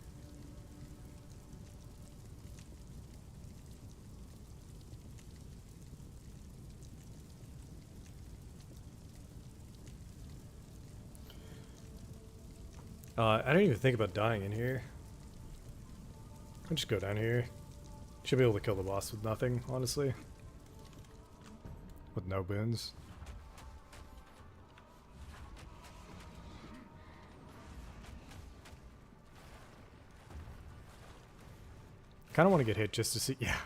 I don't even think about dying in here. I'll just go down here. Should be able to kill the boss with nothing, honestly. With no boons. Kind of want to get hit just to see. Yeah.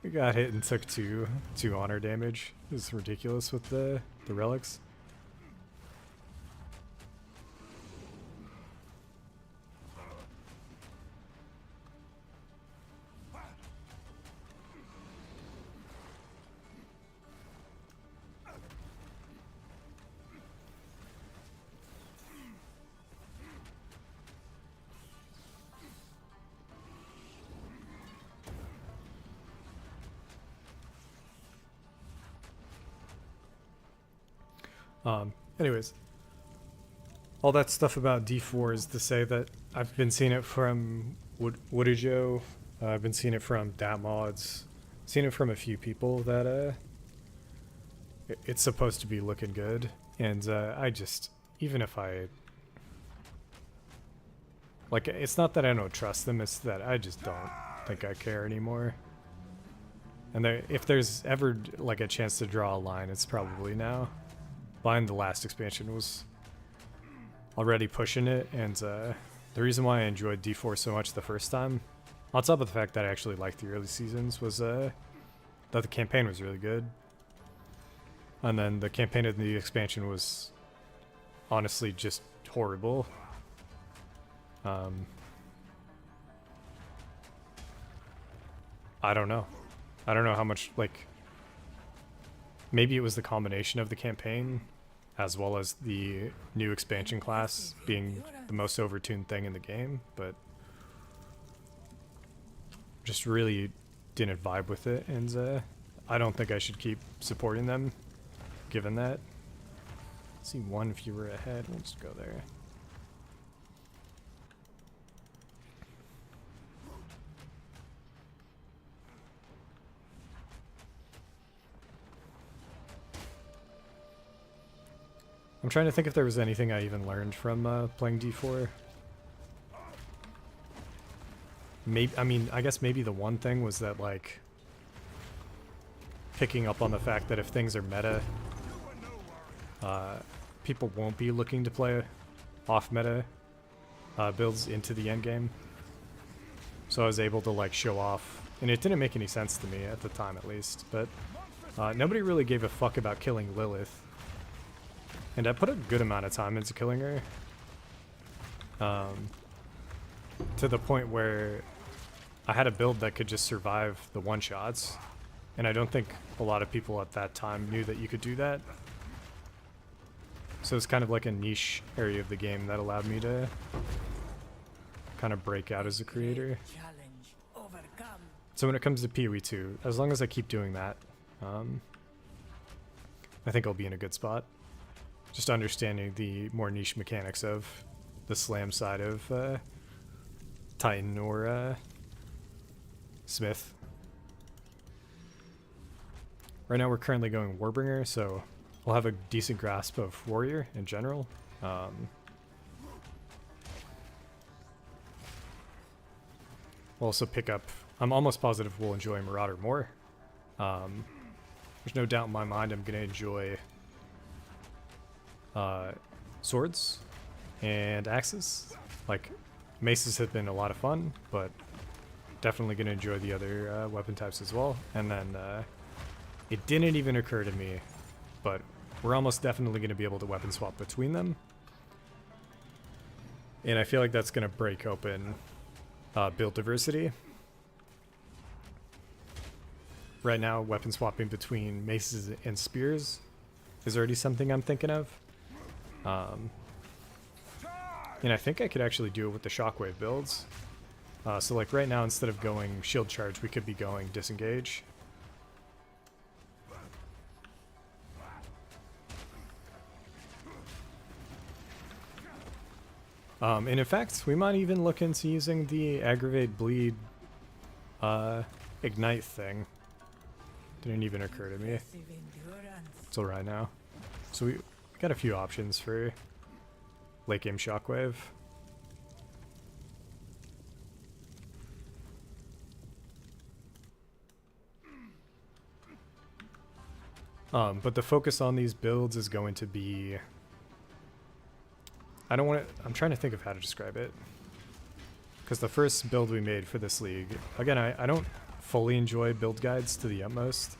We got hit and took two honor damage. It's ridiculous with the relics. Anyways, all that stuff about D4 is to say that I've been seeing it from Woodajo, I've been seeing it from Dat Mods, seen it from a few people that it's supposed to be looking good, and I just, even if I, like, it's not that I don't trust them, it's that I just don't think I care anymore. And if there's ever like a chance to draw a line, it's probably now. The last expansion was already pushing it, and the reason why I enjoyed D4 so much the first time, on top of the fact that I actually liked the early seasons, was that the campaign was really good. And then the campaign of the expansion was honestly just horrible. I don't know. I don't know how much, like, maybe it was the combination of the campaign as well as the new expansion class being the most overtuned thing in the game, but just really didn't vibe with it, and I don't think I should keep supporting them given that. See, one viewer ahead, we'll just go there. I'm trying to think if there was anything I even learned from playing D4. Maybe, I mean, I guess maybe the one thing was that, like, picking up on the fact that if things are meta, people won't be looking to play off-meta builds into the endgame. So I was able to, like, show off, and it didn't make any sense to me at the time, at least, but nobody really gave a fuck about killing Lilith. And I put a good amount of time into killing her. To the point where I had a build that could just survive the one-shots. And I don't think a lot of people at that time knew that you could do that. So it's kind of like a niche area of the game that allowed me to kind of break out as a creator. So when it comes to PoE 2, as long as I keep doing that, I think I'll be in a good spot. Just understanding the more niche mechanics of the slam side of Titan or Smith. Right now we're currently going Warbringer, so we'll have a decent grasp of Warrior in general. We'll also pick up, I'm almost positive we'll enjoy Marauder more. There's no doubt in my mind I'm going to enjoy swords and axes. Like, maces have been a lot of fun, but definitely going to enjoy the other weapon types as well. And then it didn't even occur to me, but we're almost definitely going to be able to weapon swap between them. And I feel like that's going to break open build diversity. Right now, weapon swapping between maces and spears is already something I'm thinking of. And I think I could actually do it with the shockwave builds. So like right now, instead of going shield charge, we could be going disengage. And in fact, we might even look into using the aggravate bleed ignite thing. Didn't even occur to me until right now. So we got a few options for late game shockwave. But the focus on these builds is going to be, I don't want to, I'm trying to think of how to describe it. Because the first build we made for this league, again, I don't fully enjoy build guides to the utmost.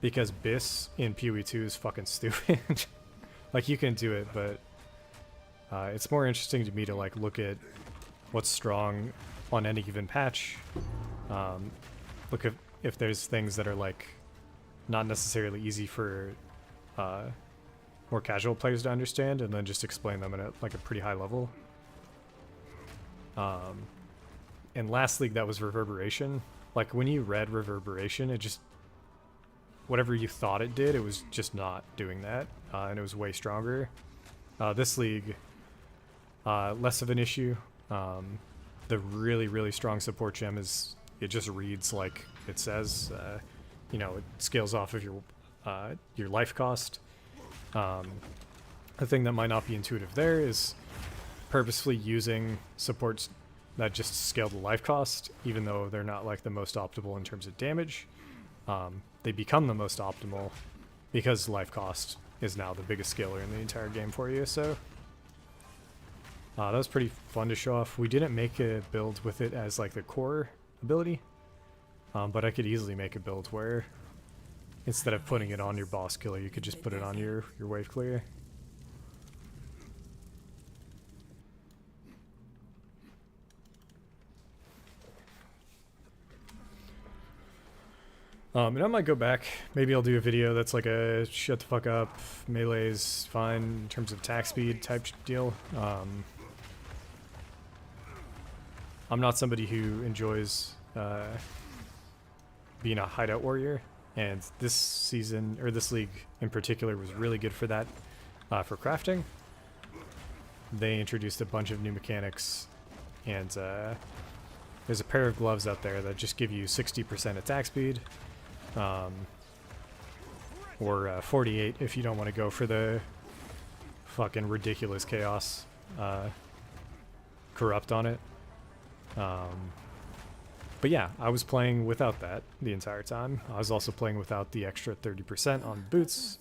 Because BIS in PoE 2 is fucking stupid. Like, you can do it, but it's more interesting to me to like look at what's strong on any given patch. Look at if there's things that are like not necessarily easy for more casual players to understand, and then just explain them at like a pretty high level. And last league that was Reverberation. Like when you read Reverberation, it just, whatever you thought it did, it was just not doing that, and it was way stronger. This league, less of an issue. The really strong support gem is, it just reads like it says. You know, it scales off of your life cost. The thing that might not be intuitive there is purposefully using supports that just scale the life cost, even though they're not like the most optimal in terms of damage. They become the most optimal because life cost is now the biggest scaler in the entire game for you. So that was pretty fun to show off. We didn't make a build with it as like the core ability, but I could easily make a build where instead of putting it on your boss killer, you could just put it on your wave clear. And I might go back. Maybe I'll do a video that's like a shut the fuck up, melee's fine in terms of attack speed type deal. I'm not somebody who enjoys being a hideout warrior, and this season, or this league in particular, was really good for that, for crafting. They introduced a bunch of new mechanics, and there's a pair of gloves out there that just give you 60% attack speed. Or 48 if you don't want to go for the fucking ridiculous chaos corrupt on it. But yeah, I was playing without that the entire time. I was also playing without the extra 30% on boots,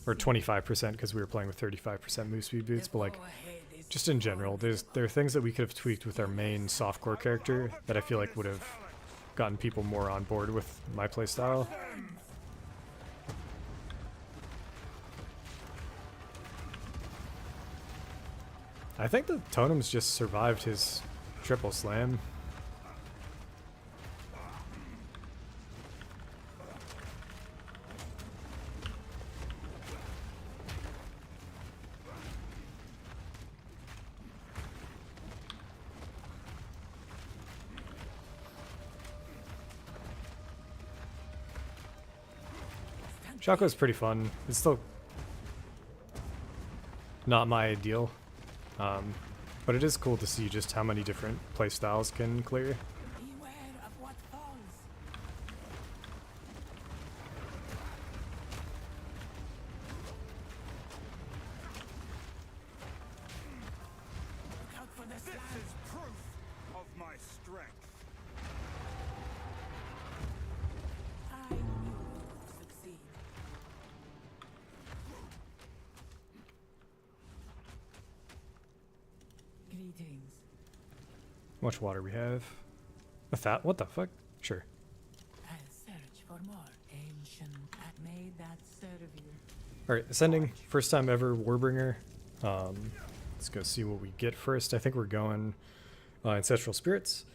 or 25% because we were playing with 35% move speed boots. But like, just in general, there are things that we could have tweaked with our main softcore character that I feel like would have gotten people more on board with my playstyle. I think the Totem's just survived his triple slam. Choco's pretty fun. It's still not my ideal, but it is cool to see just how many different playstyles can clear. Beware of what falls. Look out for the This slime. is proof of my strength. I knew you'd succeed. Greetings. How much water we have? What the fuck? Sure. I'll search for more ancient that made that serve you. Alright, ascending. First time ever Warbringer. Let's go see what we get first. I think we're going Ancestral Spirits.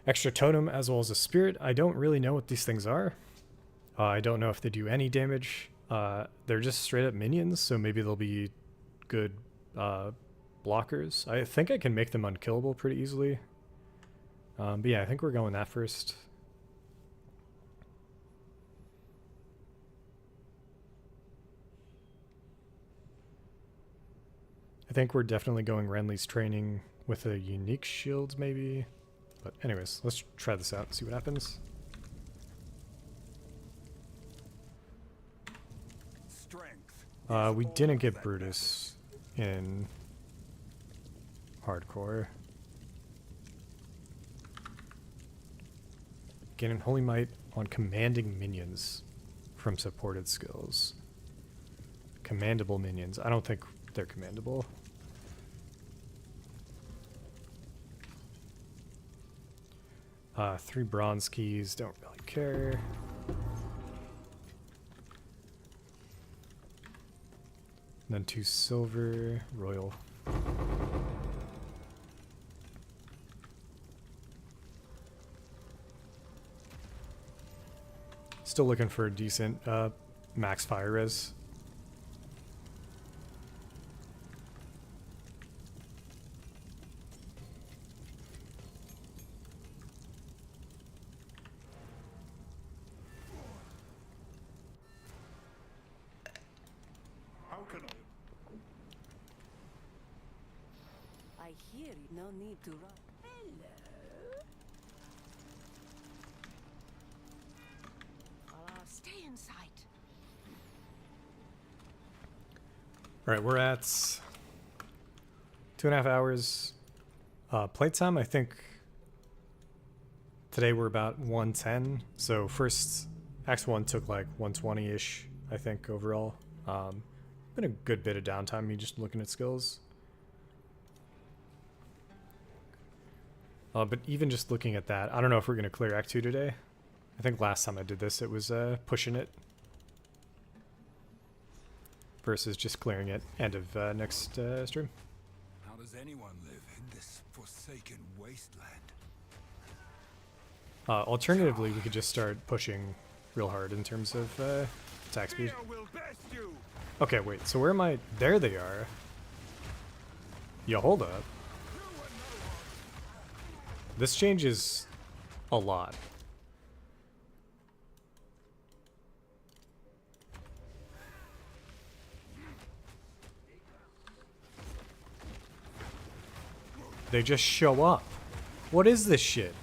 Extra Totem as well as a Spirit. I don't really know what these things are. I don't know if they do any damage. They're just straight up minions, so maybe they'll be good blockers. I think I can make them unkillable pretty easily. But yeah, I think we're going that first. I think we're definitely going Renly's training with a unique shield maybe. But anyways, let's try this out and see what happens. Strength. We didn't get Brutus in hardcore. Gaining Holy Might on commanding minions from supported skills. Commandable minions. I don't think they're commandable. Three bronze keys, don't really care. And then 2 silver, royal. Still looking for a decent max fire res. How can I? I hear you. No need to run. Hello. Stay in sight. All right, we're at 2.5 hours. Playtime, I think today we're about 110. So first Act 1 took like 120-ish, I think, overall. Been a good bit of downtime, me just looking at skills. But even just looking at that, I don't know if we're going to clear Act 2 today. I think last time I did this, it was pushing it versus just clearing it. End of next stream. How does anyone live in this forsaken wasteland? Alternatively, we could just start pushing real hard in terms of attack speed. Fear will best you. Okay, wait. So where am I? There they are. Yo, hold up. This changes a lot. They just show up. What is this shit?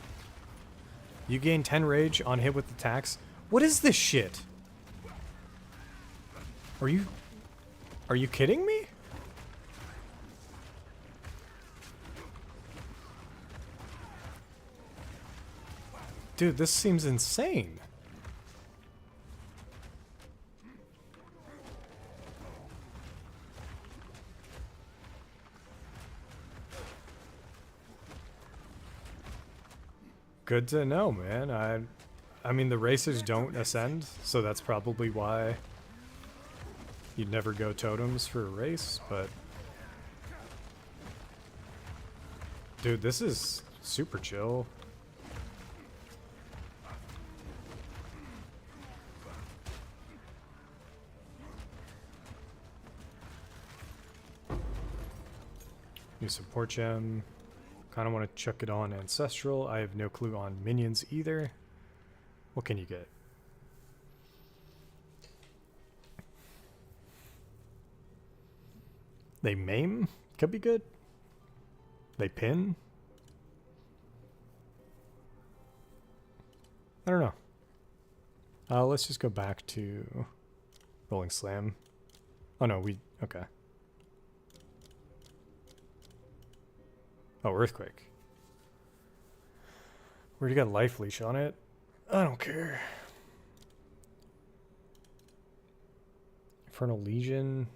You gain 10 rage on hit with attacks. What is this shit? Are you kidding me? Dude, this seems insane. Good to know, man. I mean, the racers don't ascend, so that's probably why you'd never go totems for a race, but dude, this is super chill. New support gem. Kind of want to chuck it on Ancestral. I have no clue on minions either. What can you get? They maim? Could be good. They pin? I don't know. Let's just go back to Rolling Slam. Oh no, okay. Oh, Earthquake. Where'd you got Life Leash on it? I don't care. Infernal Legion.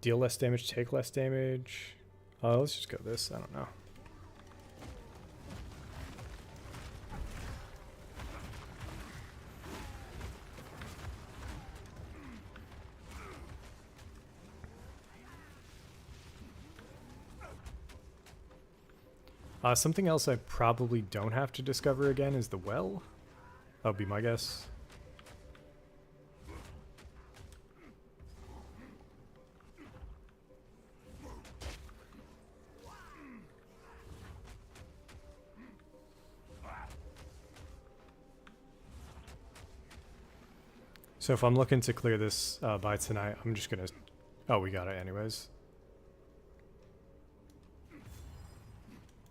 Deal less damage, take less damage. Let's just go this. I don't know. Something else I probably don't have to discover again is the well. That would be my guess. So if I'm looking to clear this by tonight, I'm just gonna... Oh, we got it anyways.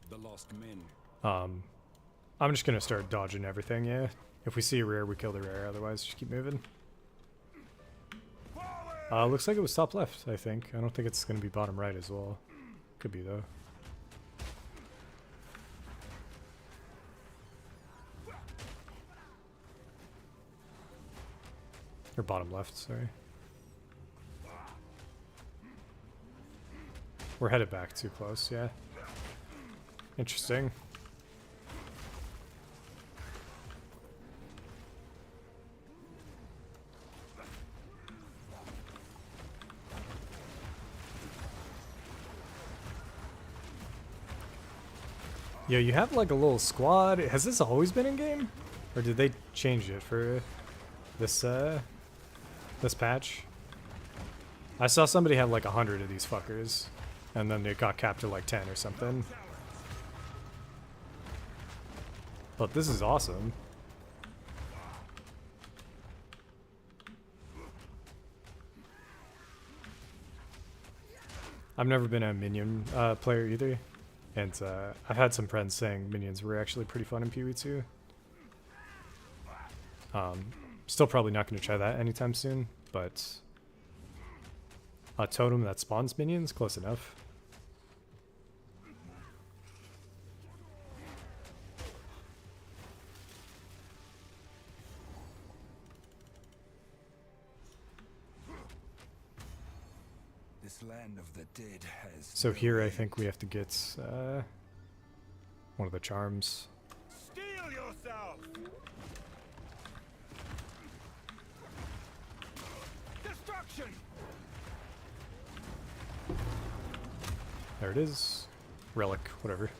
The lost men. I'm just gonna start dodging everything, yeah. If we see a rare, we kill the rare, otherwise just keep moving. Looks like it was top left, I think. I don't think it's gonna be bottom right as well. Could be though. Or bottom left, sorry. We're headed back too close, yeah. Interesting. Yo, you have like a little squad. Has this always been in game? Or did they change it for this this patch? I saw somebody have like 100 of these fuckers, and then they got capped to like 10 or something. But this is awesome. I've never been a minion player either, and I've had some friends saying minions were actually pretty fun in PvE2. Still probably not going to try that anytime soon, but a totem that spawns minions, close enough. This land of the dead has So here I think we have to get one of the charms. Still Destruction! There it is. Relic, whatever.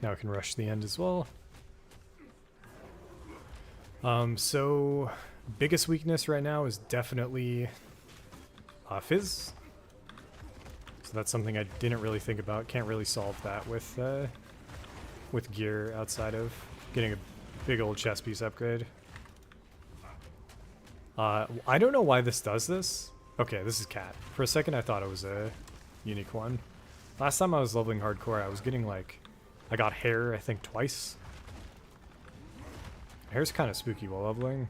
Now we can rush the end as well. So biggest weakness right now is definitely Fizz. So that's something I didn't really think about. Can't really solve that with gear outside of getting a big old chest piece upgrade. I don't know why this does this. Okay, this is Cat. For a second I thought it was a unique one. Last time I was leveling hardcore, I was getting like, I got hair I think twice. Hair's kind of spooky while leveling.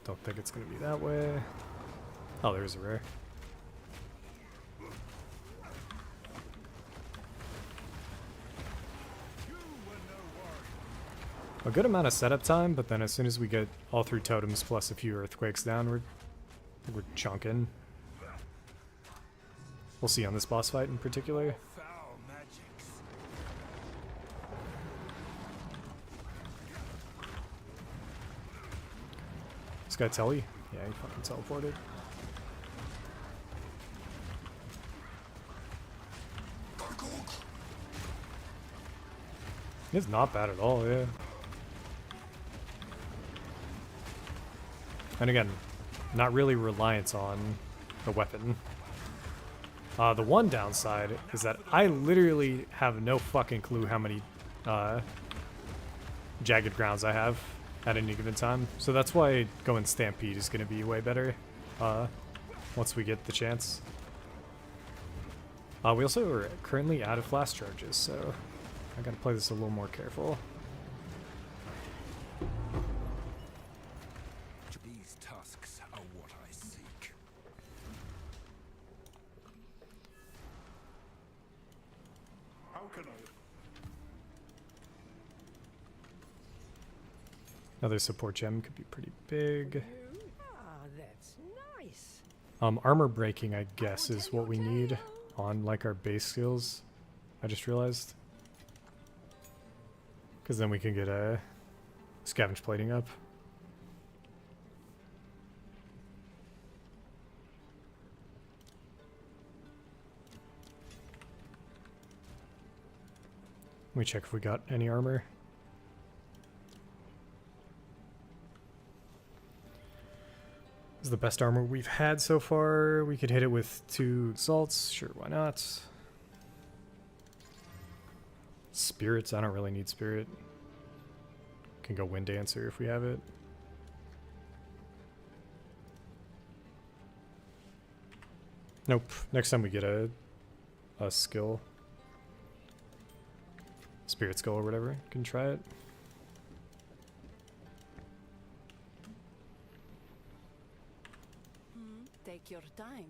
Don't think it's going to be that way. Oh, there's a rare. A good amount of setup time, but then as soon as we get all 3 totems plus a few earthquakes down, we're chunking. We'll see on this boss fight in particular. Foul magics. This guy Telly? Yeah, he fucking teleported. It's not bad at all, yeah. And again, not really reliant on the weapon. The one downside is that I literally have no fucking clue how many jagged grounds I have at any given time. So that's why going Stampede is going to be way better once we get the chance. We also are currently out of flash charges, so I gotta play this a little more careful. These tusks are what I seek. How can I? Another support gem could be pretty big. Ah, that's nice. Armor breaking, I guess, is what we need on like our base skills. I just realized. Because then we can get a scavenge plating up. Let me check if we got any armor. This is the best armor we've had so far. We could hit it with 2 exalts. Sure, why not? Spirits, I don't really need spirit. Can go Wind Dancer if we have it. Nope. Next time we get a skill. Spirit skill or whatever. Can try it. Take your time.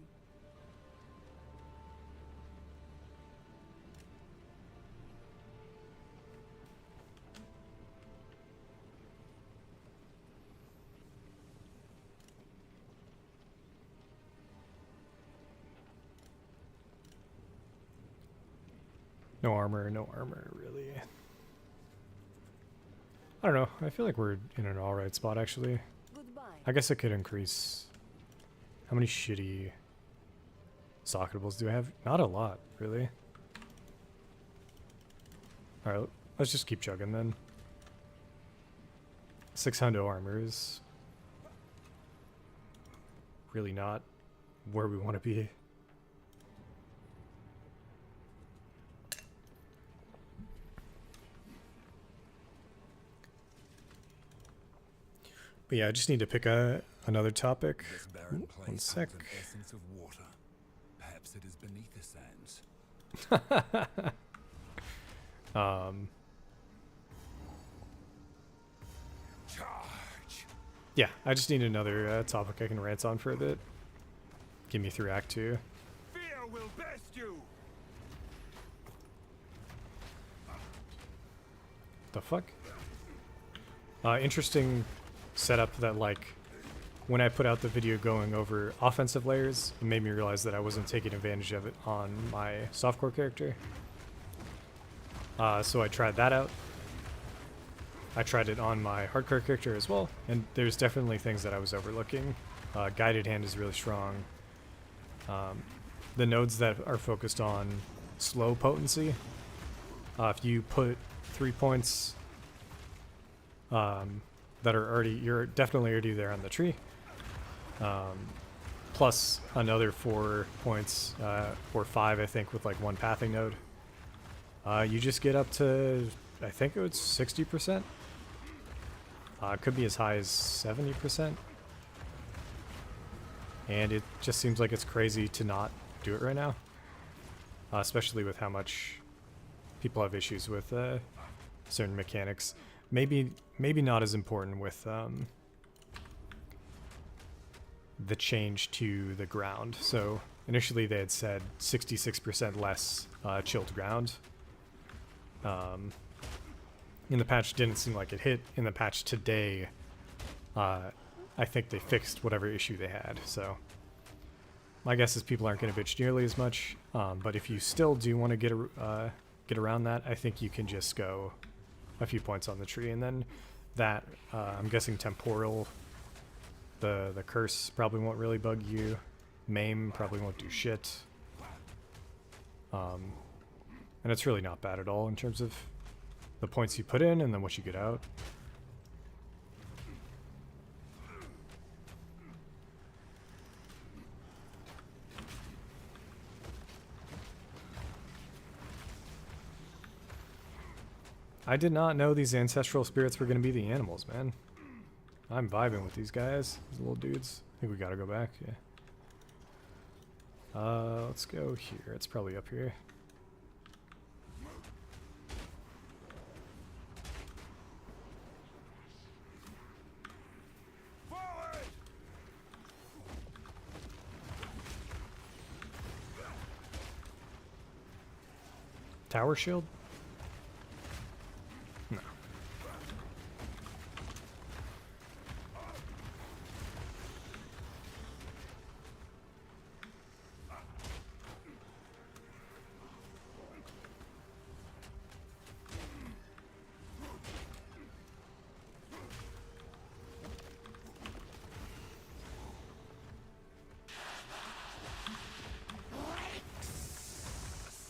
No armor, really. I don't know. I feel like we're in an alright spot, actually. Goodbye. I guess I could increase... How many shitty socketables do I have? Not a lot, really. Alright, let's just keep chugging then. 600 armor is really not where we want to be. But yeah, I just need to pick another topic. This barren Ooh, one place sec. holds an essence of water. Perhaps it is beneath the sands. Charge. Yeah, I just need another topic I can rant on for a bit. get me through Act 2. Fear will best you. The fuck? Interesting setup that, like, when I put out the video going over offensive layers, it made me realize that I wasn't taking advantage of it on my softcore character. So I tried that out. I tried it on my hardcore character as well, and there's definitely things that I was overlooking. Guided hand is really strong. The nodes that are focused on slow potency, if you put 3 points that are already, you're definitely already there on the tree, plus another 4 points, or 5 I think, with like one pathing node, you just get up to, I think it was 60%. It could be as high as 70%. And it just seems like it's crazy to not do it right now, especially with how much people have issues with certain mechanics. Maybe not as important with the change to the ground. So initially they had said 66% less chilled ground. In the patch, didn't seem like it hit. In the patch today, I think they fixed whatever issue they had. So my guess is people aren't going to bitch nearly as much. But if you still do want to get around that, I think you can just go a few points on the tree, and then that, I'm guessing temporal, the curse probably won't really bug you. Maim probably won't do shit. And it's really not bad at all in terms of the points you put in and then what you get out. I did not know these ancestral spirits were going to be the animals, man. I'm vibing with these guys, these little dudes. I think we gotta go back, yeah. Let's go here. It's probably up here. Forward! Tower shield? No.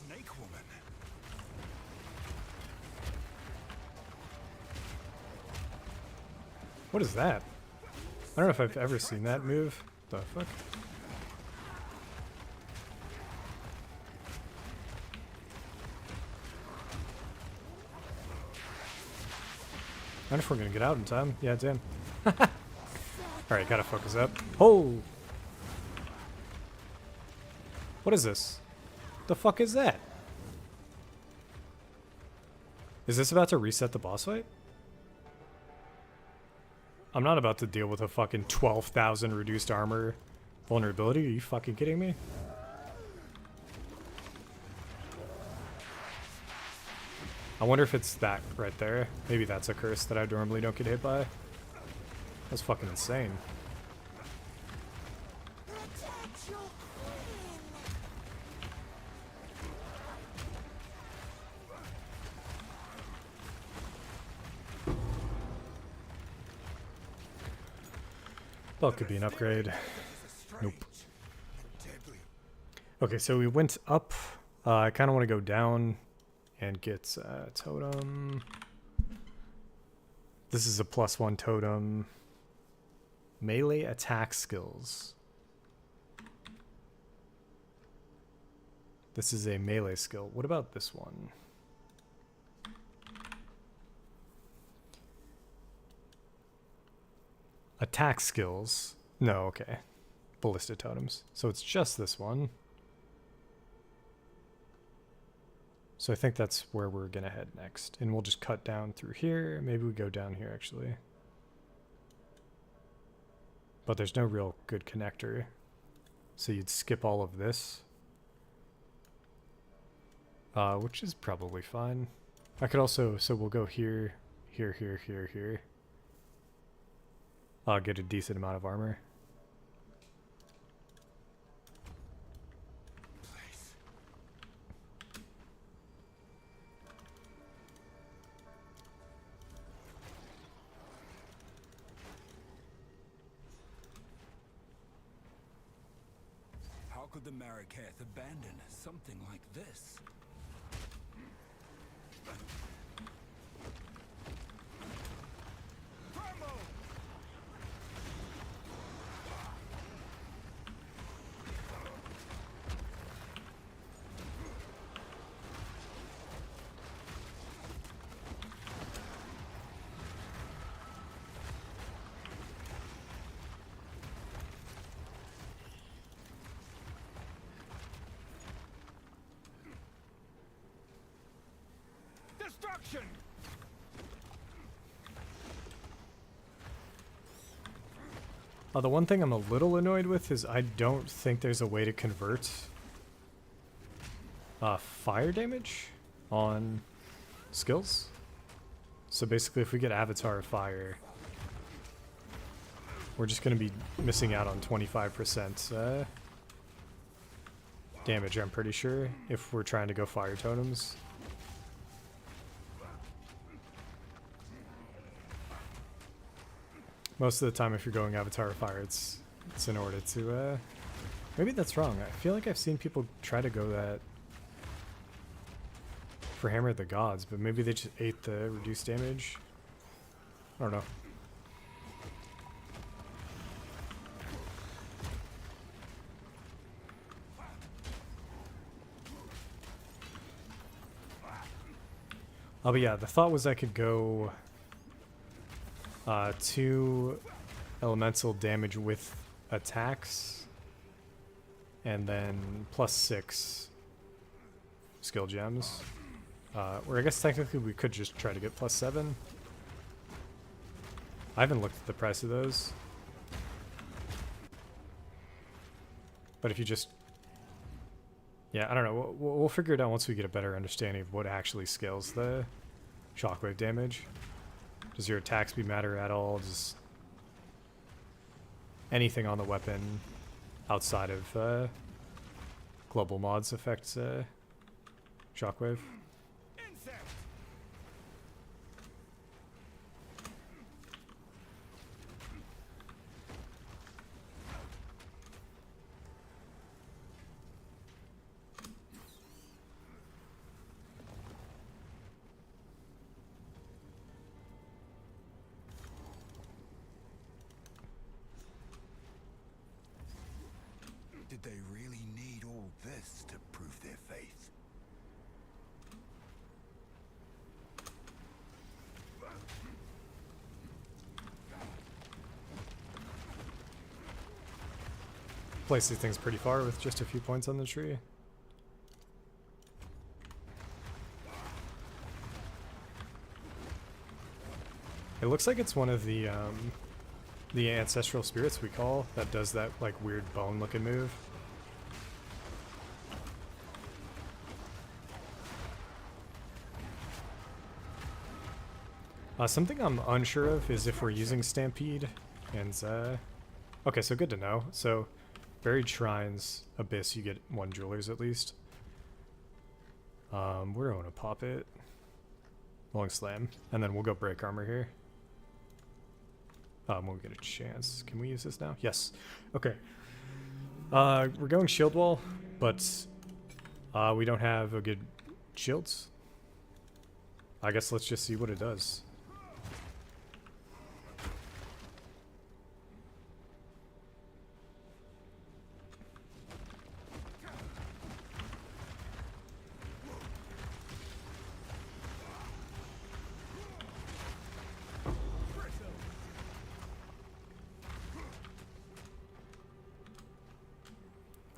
Snake woman. What is that? I don't know if I've ever seen that move. The fuck? I wonder if we're gonna get out in time. Yeah, damn. Alright, gotta focus up. Oh! What is this? The fuck is that? Is this about to reset the boss fight? I'm not about to deal with a fucking 12,000 reduced armor vulnerability. Are you fucking kidding me? I wonder if it's that right there. Maybe that's a curse that I normally don't get hit by. That's fucking insane. Protect your queen! Well, it could be an upgrade. Nope. Deadly. Okay, so we went up. I kind of want to go down and get Totem. This is a +1 Totem. Melee attack skills. This is a melee skill. What about this one? Attack skills. No, okay. Ballista totems. So it's just this one. So I think that's where we're gonna head next. And we'll just cut down through here. Maybe we go down here actually. But there's no real good connector. So you'd skip all of this. Which is probably fine. I could also, so we'll go here, here, here, here, here. I'll get a decent amount of armor. Place. How could the Marraketh abandon something like this? Crumble! Destruction! The one thing I'm a little annoyed with is I don't think there's a way to convert fire damage on skills. So basically if we get Avatar of Fire, we're just going to be missing out on 25% damage, I'm pretty sure, if we're trying to go fire totems. Most of the time if you're going Avatar of Fire, it's in order to, maybe that's wrong. I feel like I've seen people try to go that for Hammer of the Gods, but maybe they just ate the reduced damage. I don't know. Oh, but yeah, the thought was I could go 2 elemental damage with attacks, and then +6 skill gems. Or I guess technically we could just try to get +7. I haven't looked at the price of those. But if you just... Yeah, I don't know. We'll figure it out once we get a better understanding of what actually scales the shockwave damage. Does your attack speed matter at all? Does anything on the weapon outside of global mods affect shockwave? Insect! Did they really need all this to prove their faith? Place these things pretty far with just a few points on the tree. It looks like it's one of the ancestral spirits we call that does that like weird bone looking move. Something I'm unsure of is if we're using Stampede and okay, so good to know. So Buried Shrines, Abyss, you get 1 Jewelers at least. We're gonna pop it. Long Slam, and then we'll go Break Armor here. When we get a chance. Can we use this now? Yes. Okay. We're going Shield Wall, but we don't have a good shields. I guess let's just see what it does.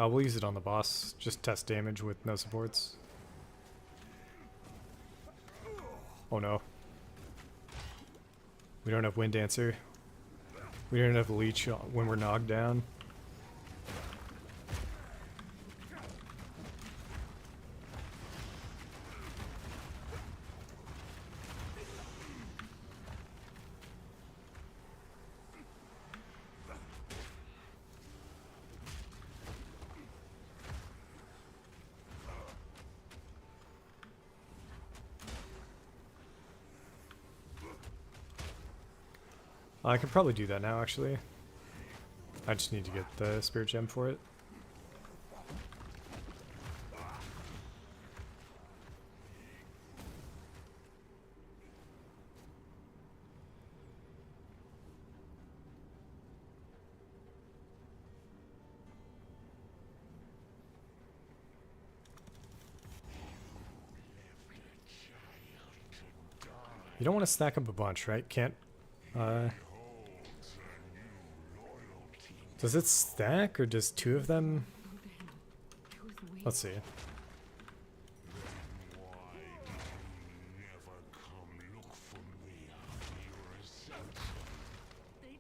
We'll use it on the boss. Just test damage with no supports. Oh no. We don't have Wind Dancer. We don't have Leech when we're knocked down. I could probably do that now, actually. I just need to get the spirit gem for it. You don't want to stack up a bunch, right? Can't, does it stack, or does two of them? Let's see.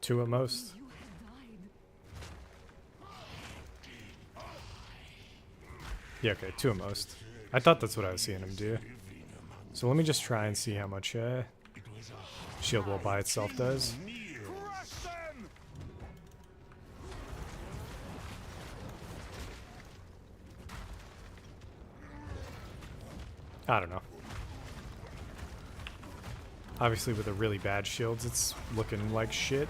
Two at most. Yeah, okay, two at most. I thought that's what I was seeing him do. So let me just try and see how much shield wall by itself does. Crush them! I don't know. Obviously with the really bad shields, it's looking like shit.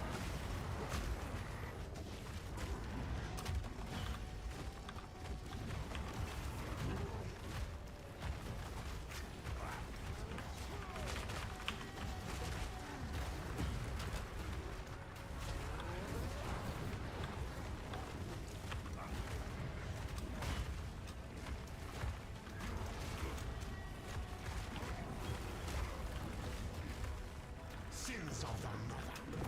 Sins of the mother.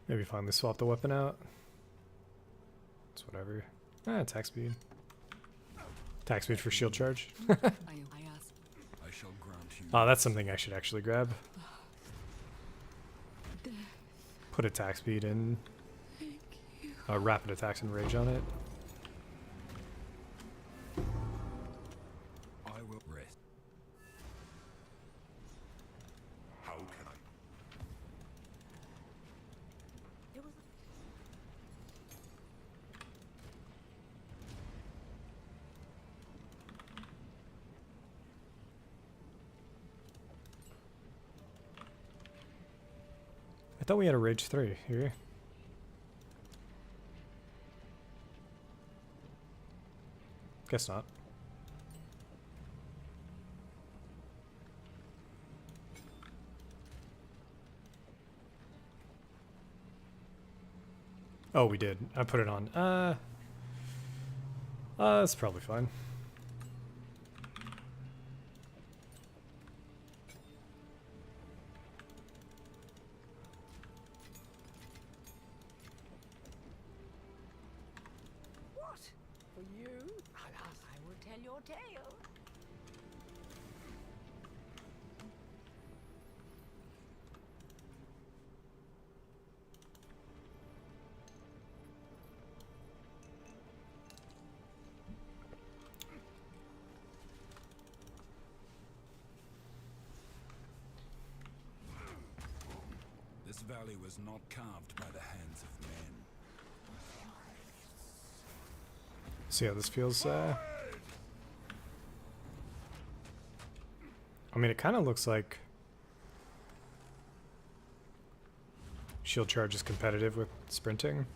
Maybe finally swap the weapon out. It's whatever. Attack speed. Attack speed for shield charge. I ask. I shall grant you. Oh, that's something I should actually grab. Put attack speed in. Rapid attacks and rage on it. I will rest. How can I? It was I thought we had a rage 3 here. Guess not. Oh, we did. I put it on. That's probably fine. What? For you? Alas, I will tell your tale. This valley was not carved by the hands of men. See how this feels. I mean, it kind of looks like shield charge is competitive with sprinting.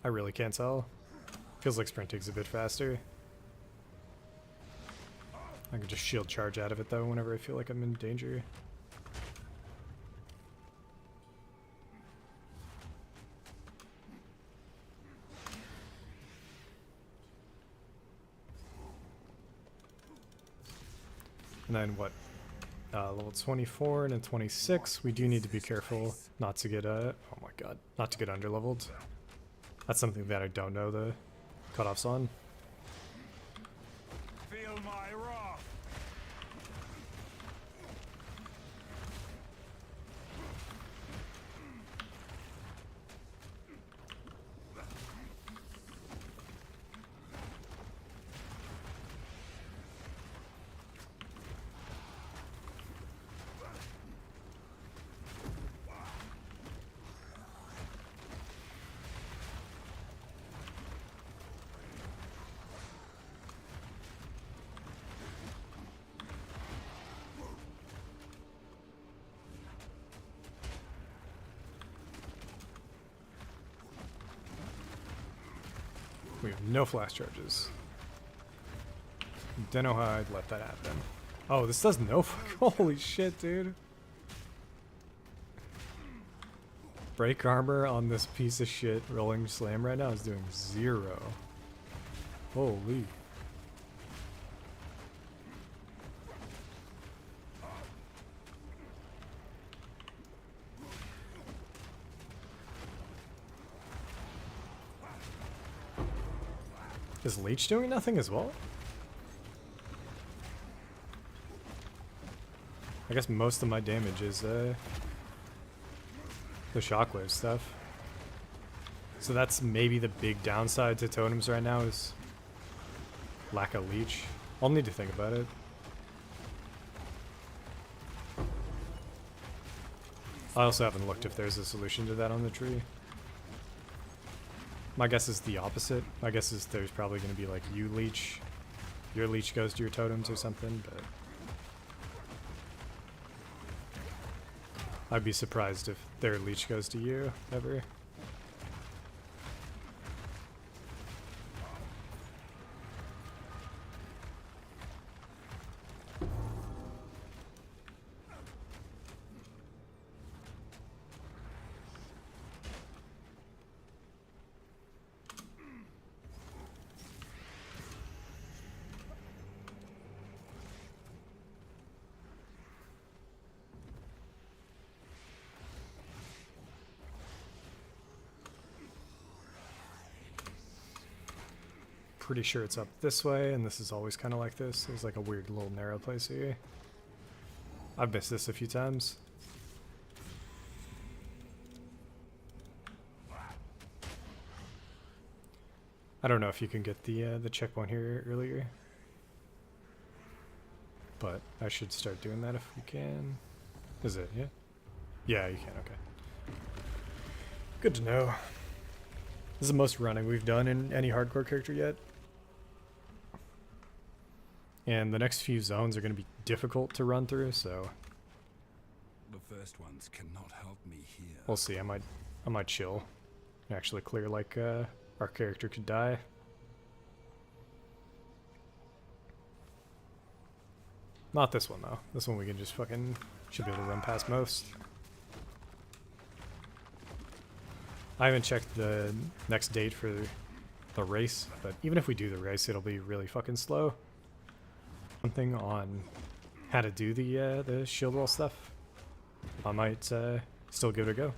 I really can't tell. Feels like sprinting's a bit faster. I can just shield charge out of it though whenever I feel like I'm in danger. And then what? Level 24 and a 26. We do need to be careful not to get oh my god, not to get underleveled. That's something that I don't know the cutoffs on. Feel my wrath. We have no flash charges. Don't know how I'd let that happen. Oh, this does no fuck. Holy shit, dude. Break armor on this piece of shit rolling slam right now is doing 0. Holy. Is Leech doing nothing as well? I guess most of my damage is the shockwave stuff. So that's maybe the big downside to totems right now is lack of leech. I'll need to think about it. I also haven't looked if there's a solution to that on the tree. My guess is the opposite. My guess is there's probably going to be like you leech, your leech goes to your totems or something, but I'd be surprised if their leech goes to you ever. Pretty sure it's up this way, and this is always kind of like this. There's like a weird little narrow place here. I've missed this a few times. I don't know if you can get the checkpoint here earlier, but I should start doing that if we can. Is it? Yeah. Yeah, you can. Okay. Good to know. This is the most running we've done in any hardcore character yet. And the next few zones are going to be difficult to run through, so The first ones cannot help me here. we'll see. I might chill and actually clear like our character could die. Not this one though. This one we can just fucking should be able to run past most. I haven't checked the next date for the race, but even if we do the race, it'll be really fucking slow. Something on how to do the shield wall stuff. I might still give it a go.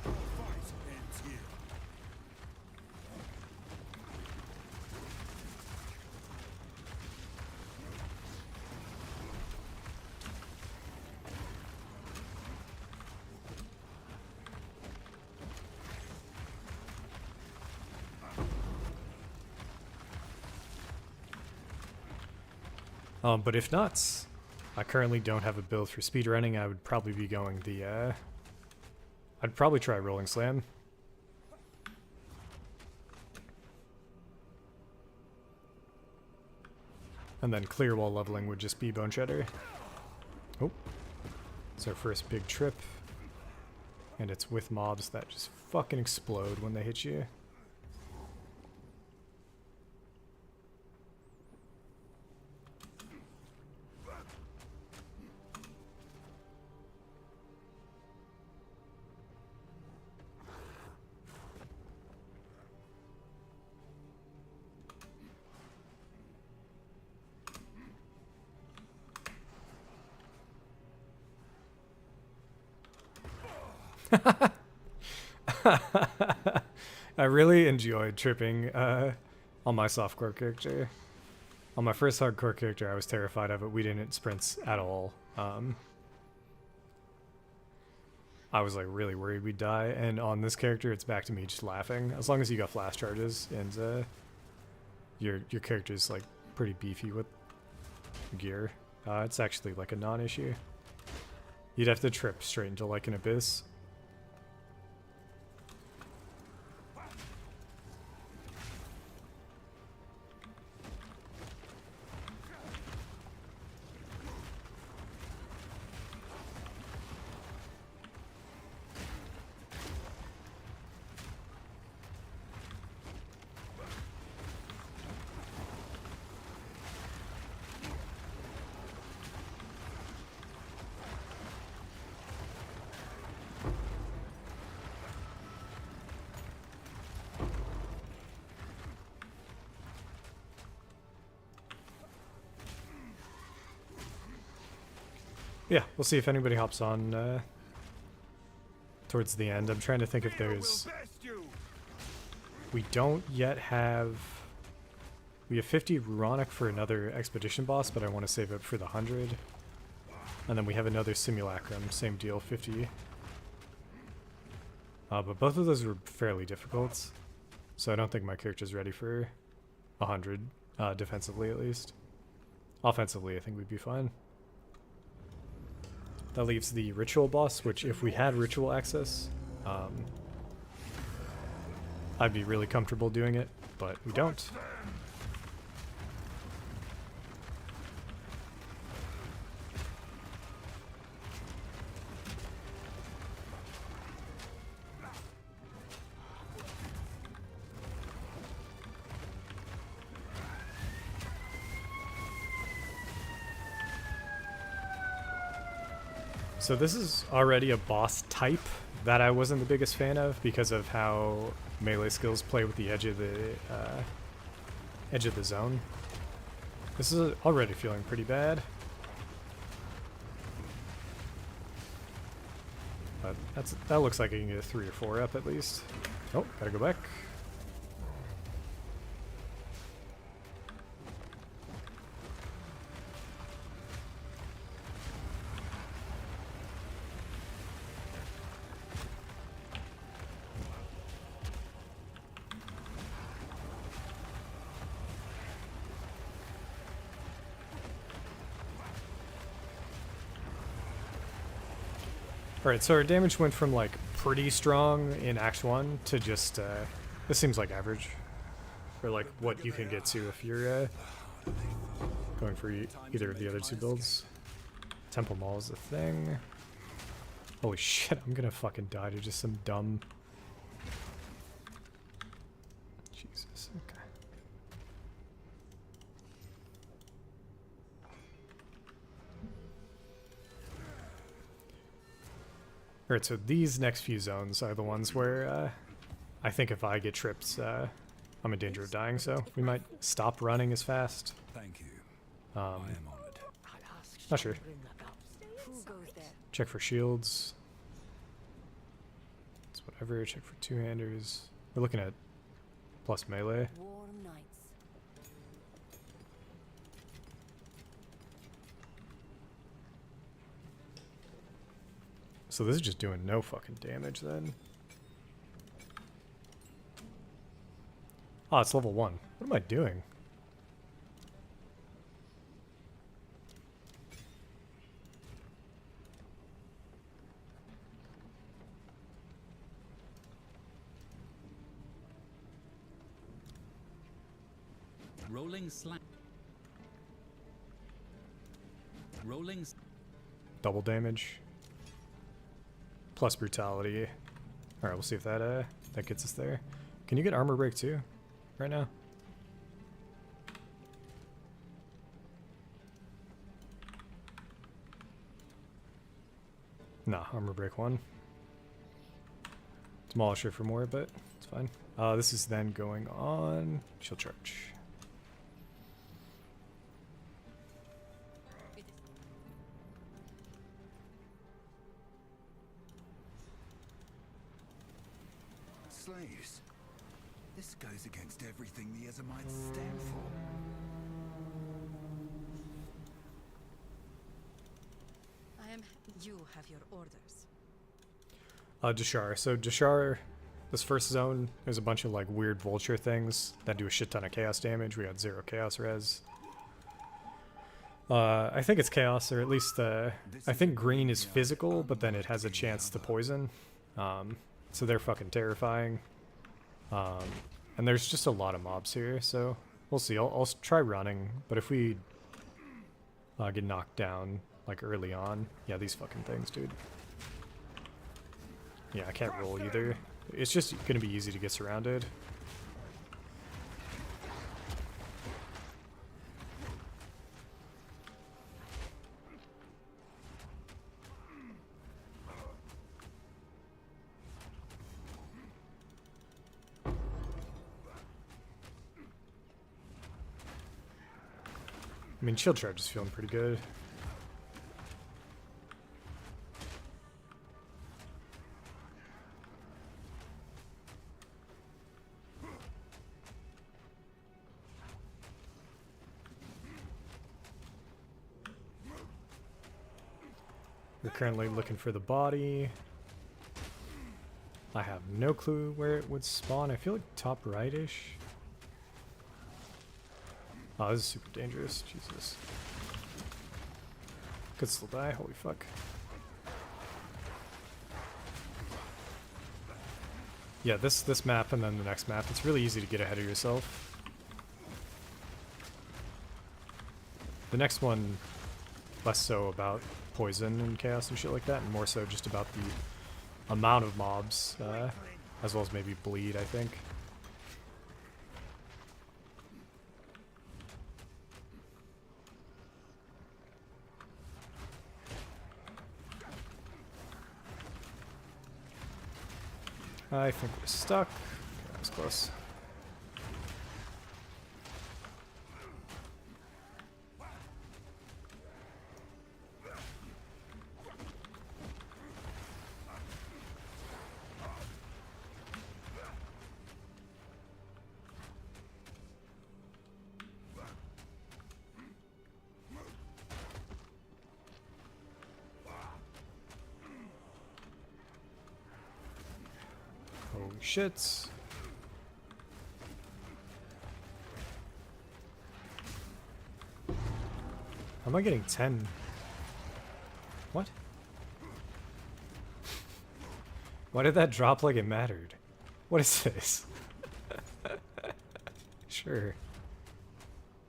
Fight ends here. But if not, I currently don't have a build for speedrunning. I would probably be going the, I'd probably try Rolling Slam. And then clear wall leveling would just be Bone Shredder. Oh. It's our first big trip. And it's with mobs that just fucking explode when they hit you. I really enjoyed tripping on my softcore character. On my first hardcore character, I was terrified of it. We didn't sprint at all. I was like really worried we'd die, and on this character, it's back to me just laughing. As long as you got flash charges and your character's like pretty beefy with gear, it's actually like a non-issue. You'd have to trip straight into like an abyss. Yeah, we'll see if anybody hops on towards the end. I'm trying to think if Fear will there's... best you. We don't yet have... We have 50 Runic for another expedition boss, but I want to save it for the 100. And then we have another Simulacrum, same deal, 50. But both of those were fairly difficult, so I don't think my character's ready for 100, defensively at least. Offensively, I think we'd be fine. That leaves the Ritual boss, which if we had Ritual access, I'd be really comfortable doing it, but we don't. So this is already a boss type that I wasn't the biggest fan of because of how melee skills play with the edge of the zone. This is already feeling pretty bad. But that looks like I can get a 3 or 4 up at least. Oh, gotta go back. Alright, so our damage went from like pretty strong in Act 1 to just, this seems like average. Or like what you can get to if you're going for either of the other two builds. Temple Maul is the thing. Holy shit, I'm gonna fucking die to just some dumb... Jesus, okay. Alright, so these next few zones are the ones where I think if I get tripped, I'm in danger of dying, so we might stop running as fast. Thank you. I am honored. I'll ask Not sure. to bring that up. Who goes there? Check for shields. It's whatever, check for two-handers. We're looking at plus melee. Warm nights. So this is just doing no fucking damage then. Oh, it's level 1. What am I doing? Rolling slack. Rolling. Double damage. Plus brutality. Alright, we'll see if that that gets us there. Can you get armor break too? Right now? Nah, armor break 1. Demolisher for more, but it's fine. This is then going on shield charge. Slaves. This goes against everything the Ezamites stand for. You have your orders. Dashar. So Dashar, this first zone, there's a bunch of like weird vulture things that do a shit ton of chaos damage. We got 0 chaos res. I think it's chaos, or at least I think green is physical, but then it has a chance to poison. So they're fucking terrifying. And there's just a lot of mobs here, so we'll see. I'll try running, but if we get knocked down like early on, yeah, these fucking things, dude. Yeah, I can't roll either. It's just gonna be easy to get surrounded. I mean, shield charge is feeling pretty good. We're currently looking for the body. I have no clue where it would spawn. I feel like top right-ish. Oh, this is super dangerous. Jesus. Could still die. Holy fuck. Yeah, this map and then the next map, it's really easy to get ahead of yourself. The next one, less so about poison and chaos and shit like that, and more so just about the amount of mobs, as well as maybe bleed, I think. I think we're stuck. Okay, that was close. Holy shit. How am I getting 10? What? Why did that drop like it mattered? What is this? Sure.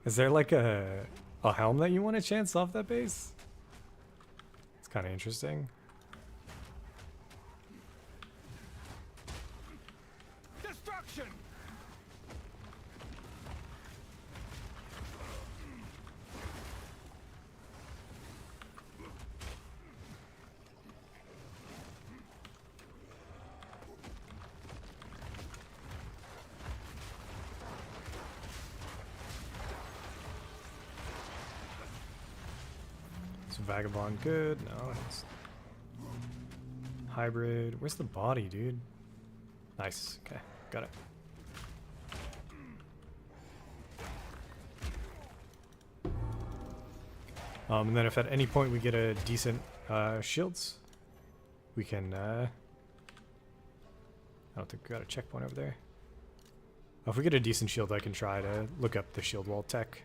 Is there like a helm that you want to chance off that base? It's kind of interesting. Destruction! Is Vagabond good? No. It's hybrid. Where's the body, dude? Nice. Okay, got it. And then if at any point we get a decent shields, we can. I don't think we got a checkpoint over there. If we get a decent shield, I can try to look up the shield wall tech.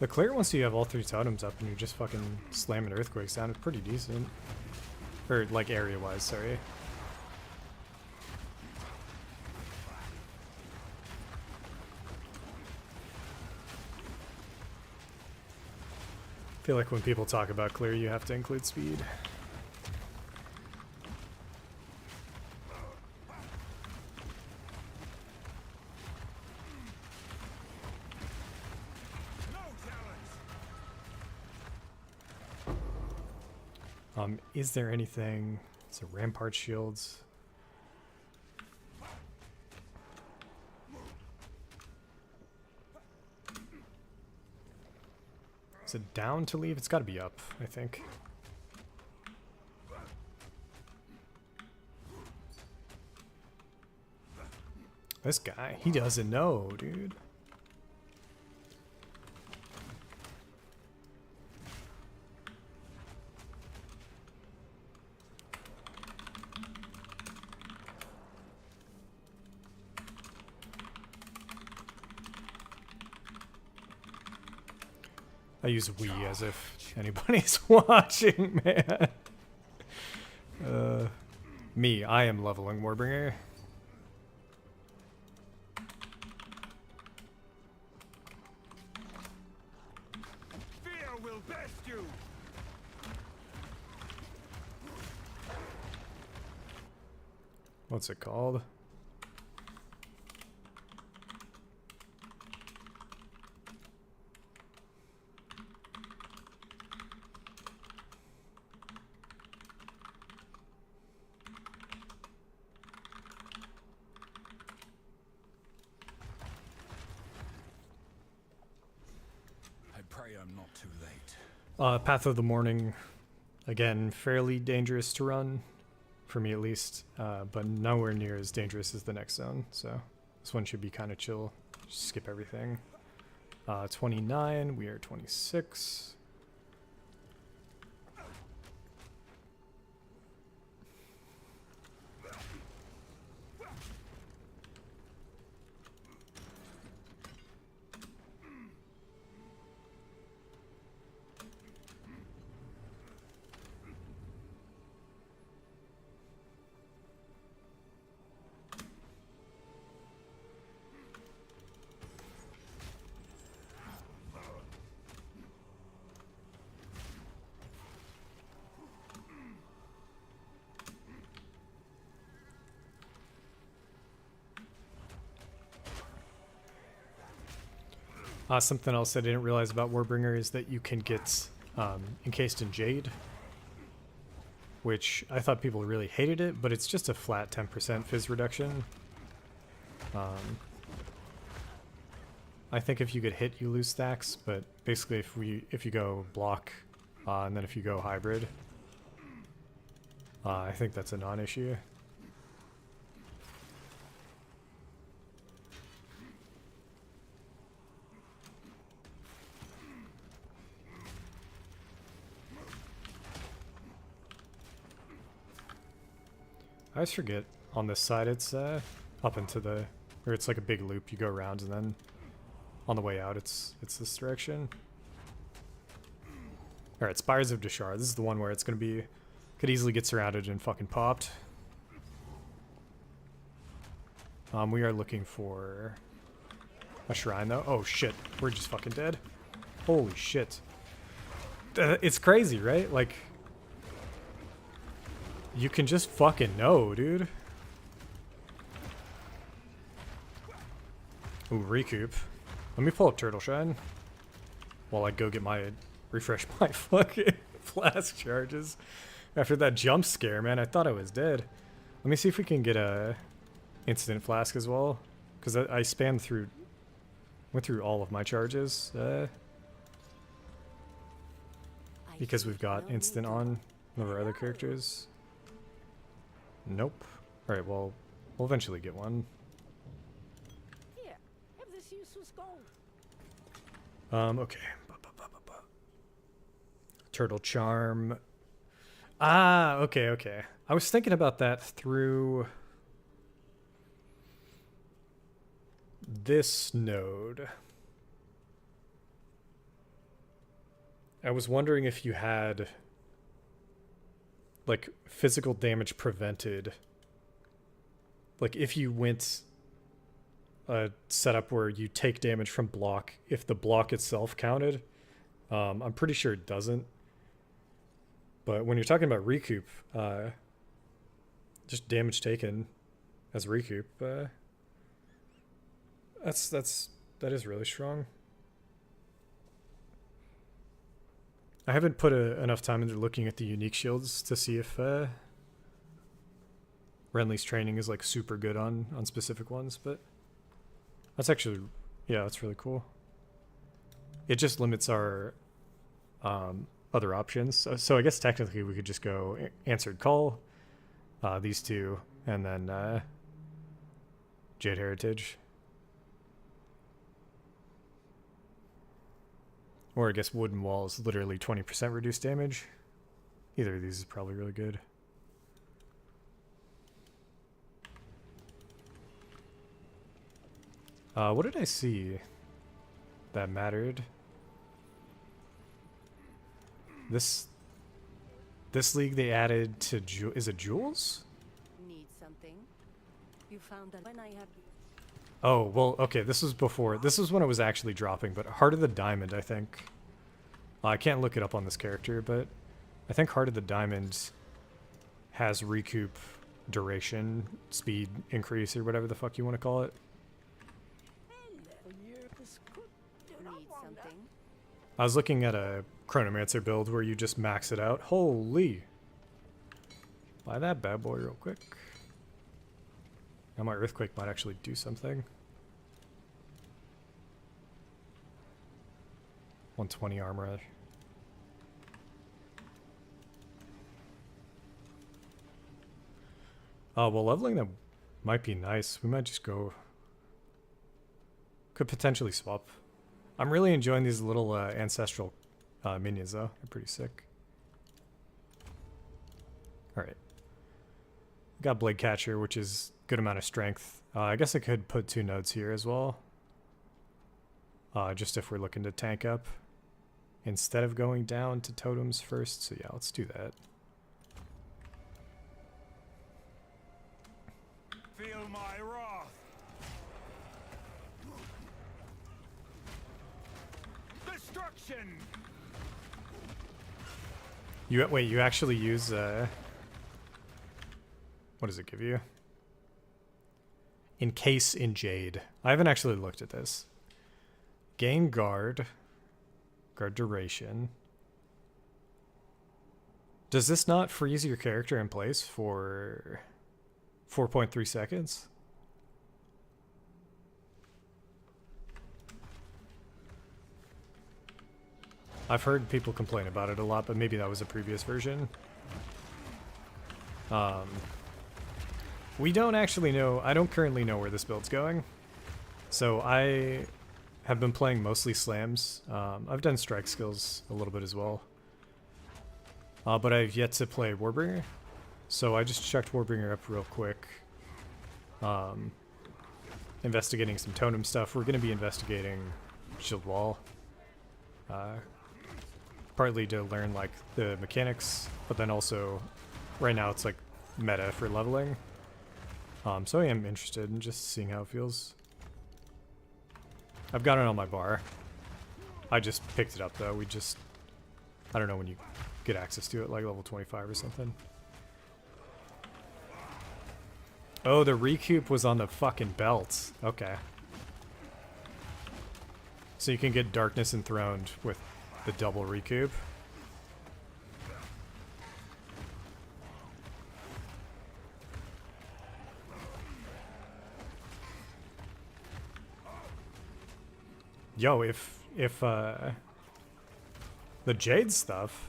The clear once you have all 3 totems up and you're just fucking slamming earthquakes down, it's pretty decent. Or like area wise, sorry. I feel like when people talk about clear, you have to include speed. Is there anything? So rampart shields. Is it down to leave? It's got to be up, I think. This guy, he doesn't know, dude. I use we as if anybody's watching, man. Me, I am leveling Warbringer. Fear will best you. What's it called? am not too late. Path of the Morning, again, fairly dangerous to run, for me at least, but nowhere near as dangerous as the next zone, so this one should be kind of chill. Just skip everything. 29, we are 26. Something else I didn't realize about Warbringer is that you can get encased in Jade, which I thought people really hated it, but it's just a flat 10% fizz reduction. I think if you get hit, you lose stacks, but basically if you go block, and then if you go hybrid, I think that's a non-issue. I always forget on this side it's up into the, or it's like a big loop you go around and then on the way out it's this direction. Alright, Spires of Deshar. This is the one where it's gonna be, could easily get surrounded and fucking popped. We are looking for a shrine though. Oh shit, we're just fucking dead. Holy shit. It's crazy, right? Like, you can just fucking know, dude. Ooh, recoup. Let me pull up Turtle Shine while I go get my, refresh my fucking flask charges. After that jump scare, man, I thought I was dead. Let me see if we can get a instant flask as well. Because I spammed through, went through all of my charges. Because we've got instant on one of our other characters. Nope. Alright, well, we'll eventually get one. Here, have this useless gold. Okay. Turtle Charm. Ah, okay, okay. I was thinking about that through this node. I was wondering if you had like physical damage prevented, like if you went a setup where you take damage from block, if the block itself counted. I'm pretty sure it doesn't, but when you're talking about recoup, just damage taken as recoup, that is really strong. I haven't put enough time into looking at the unique shields to see if Renly's training is like super good on specific ones, but that's actually, yeah, that's really cool. It just limits our other options. So I guess technically we could just go Answered Call, these two, and then Jade Heritage. Or I guess Wooden Wall is literally 20% reduced damage. Either of these is probably really good. What did I see that mattered? This league they added to is it Jewels? Need something? You found that when I have. Oh, well, okay, this was before. This was when it was actually dropping, but Heart of the Diamond, I think. I can't look it up on this character, but I think Heart of the Diamond has recoup duration, speed increase, or whatever the fuck you want to call it. Need something? I was looking at a Chronomancer build where you just max it out. Holy! Buy that bad boy real quick. Now my Earthquake might actually do something. 120 armor. Well, leveling them might be nice. We might just go... Could potentially swap. I'm really enjoying these little ancestral minions, though. They're pretty sick. Alright. Got Blade Catcher, which is good amount of strength. I guess I could put 2 nodes here as well. Just if we're looking to tank up. Instead of going down to totems first. So yeah, let's do that. Feel my wrath. Destruction. Wait, you actually use what does it give you? Encase in Jade. I haven't actually looked at this. Gain guard duration. Does this not freeze your character in place for 4.3 seconds? I've heard people complain about it a lot, but maybe that was a previous version. We don't actually know. I don't currently know where this build's going. So I have been playing mostly slams. I've done strike skills a little bit as well. But I've yet to play Warbringer. So I just checked Warbringer up real quick. Investigating some totem stuff. We're going to be investigating Shield Wall. Partly to learn like the mechanics, but then also right now it's like meta for leveling. So I am interested in just seeing how it feels. I've got it on my bar. I just picked it up though. I don't know when you get access to it, like level 25 or something. Oh, the recoup was on the fucking belt. Okay. So you can get Darkness Enthroned with the double recoup. Yo, if the Jade stuff.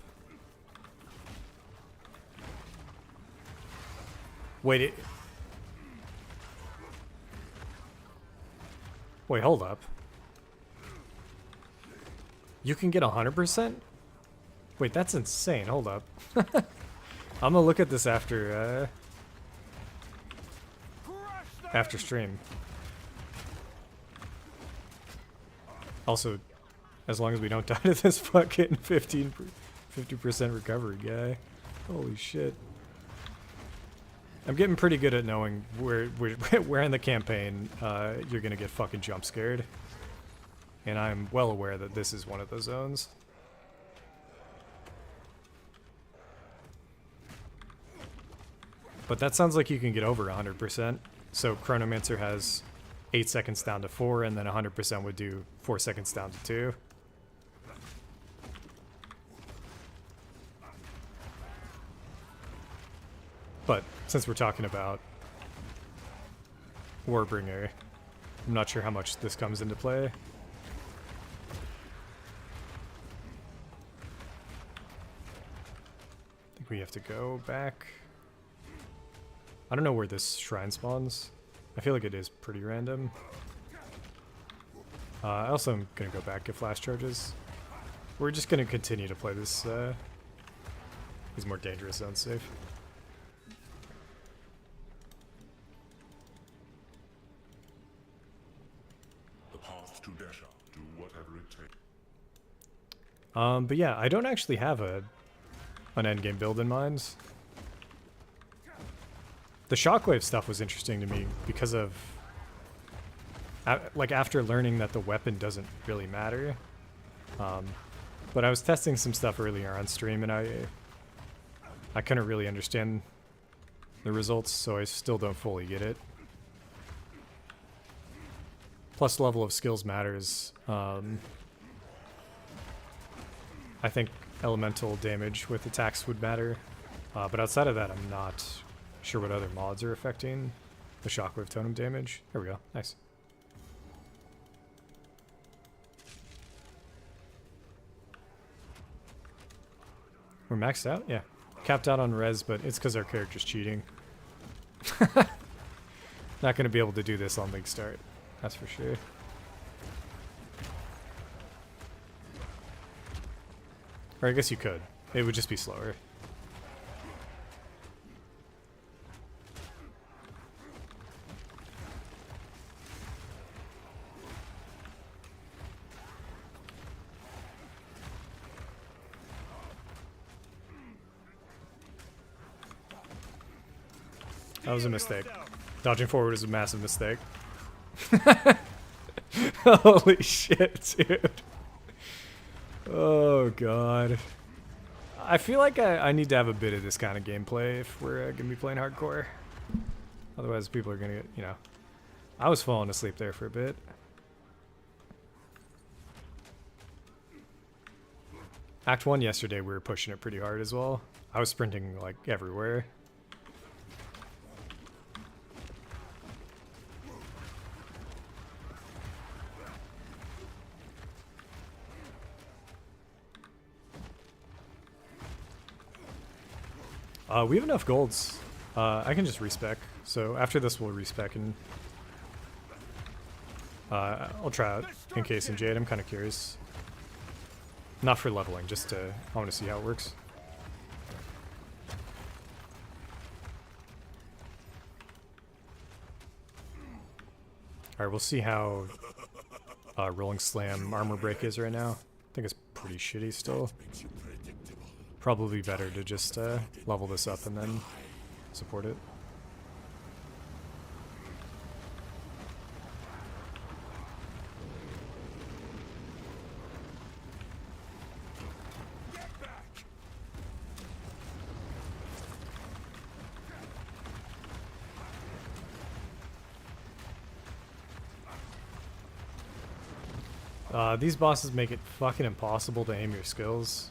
Wait, wait, hold up. You can get 100%? Wait, that's insane. Hold up. I'm gonna look at this after stream. Also, as long as we don't die to this fucking 50% recovery guy. Holy shit. I'm getting pretty good at knowing where in the campaign you're gonna get fucking jump scared. And I'm well aware that this is one of those zones. But that sounds like you can get over 100%. So Chronomancer has 8 seconds down to 4, and then 100% would do 4 seconds down to 2. But since we're talking about Warbringer, I'm not sure how much this comes into play. I think we have to go back. I don't know where this shrine spawns. I feel like it is pretty random. I also am going to go back, get flash charges. We're just going to continue to play this, these more dangerous zones safe. The path to Desha. Do whatever it takes. But yeah, I don't actually have an endgame build in mind. The shockwave stuff was interesting to me because of, like, after learning that the weapon doesn't really matter. But I was testing some stuff earlier on stream, and I couldn't really understand the results, so I still don't fully get it. Plus, level of skills matters. I think elemental damage with attacks would matter, but outside of that, I'm not sure what other mods are affecting the shockwave totem damage. There we go. Nice. We're maxed out? Yeah. Capped out on res, but it's because our character's cheating. Not going to be able to do this on league start. That's for sure. Or I guess you could. It would just be slower. That was a mistake. Dodging forward is a massive mistake. Holy shit, dude. Oh god. I feel like I need to have a bit of this kind of gameplay if we're gonna be playing hardcore. Otherwise people are gonna get, you know. I was falling asleep there for a bit. Act 1 yesterday we were pushing it pretty hard as well. I was sprinting like everywhere. We have enough golds. I can just respec. So after this, we'll respec and I'll try out Encase and Jade. I'm kind of curious. Not for leveling, just to, I want to see how it works. All right, we'll see how Rolling Slam armor break is right now. I think it's pretty shitty still. Probably better to just level this up and then support it. These bosses make it fucking impossible to aim your skills.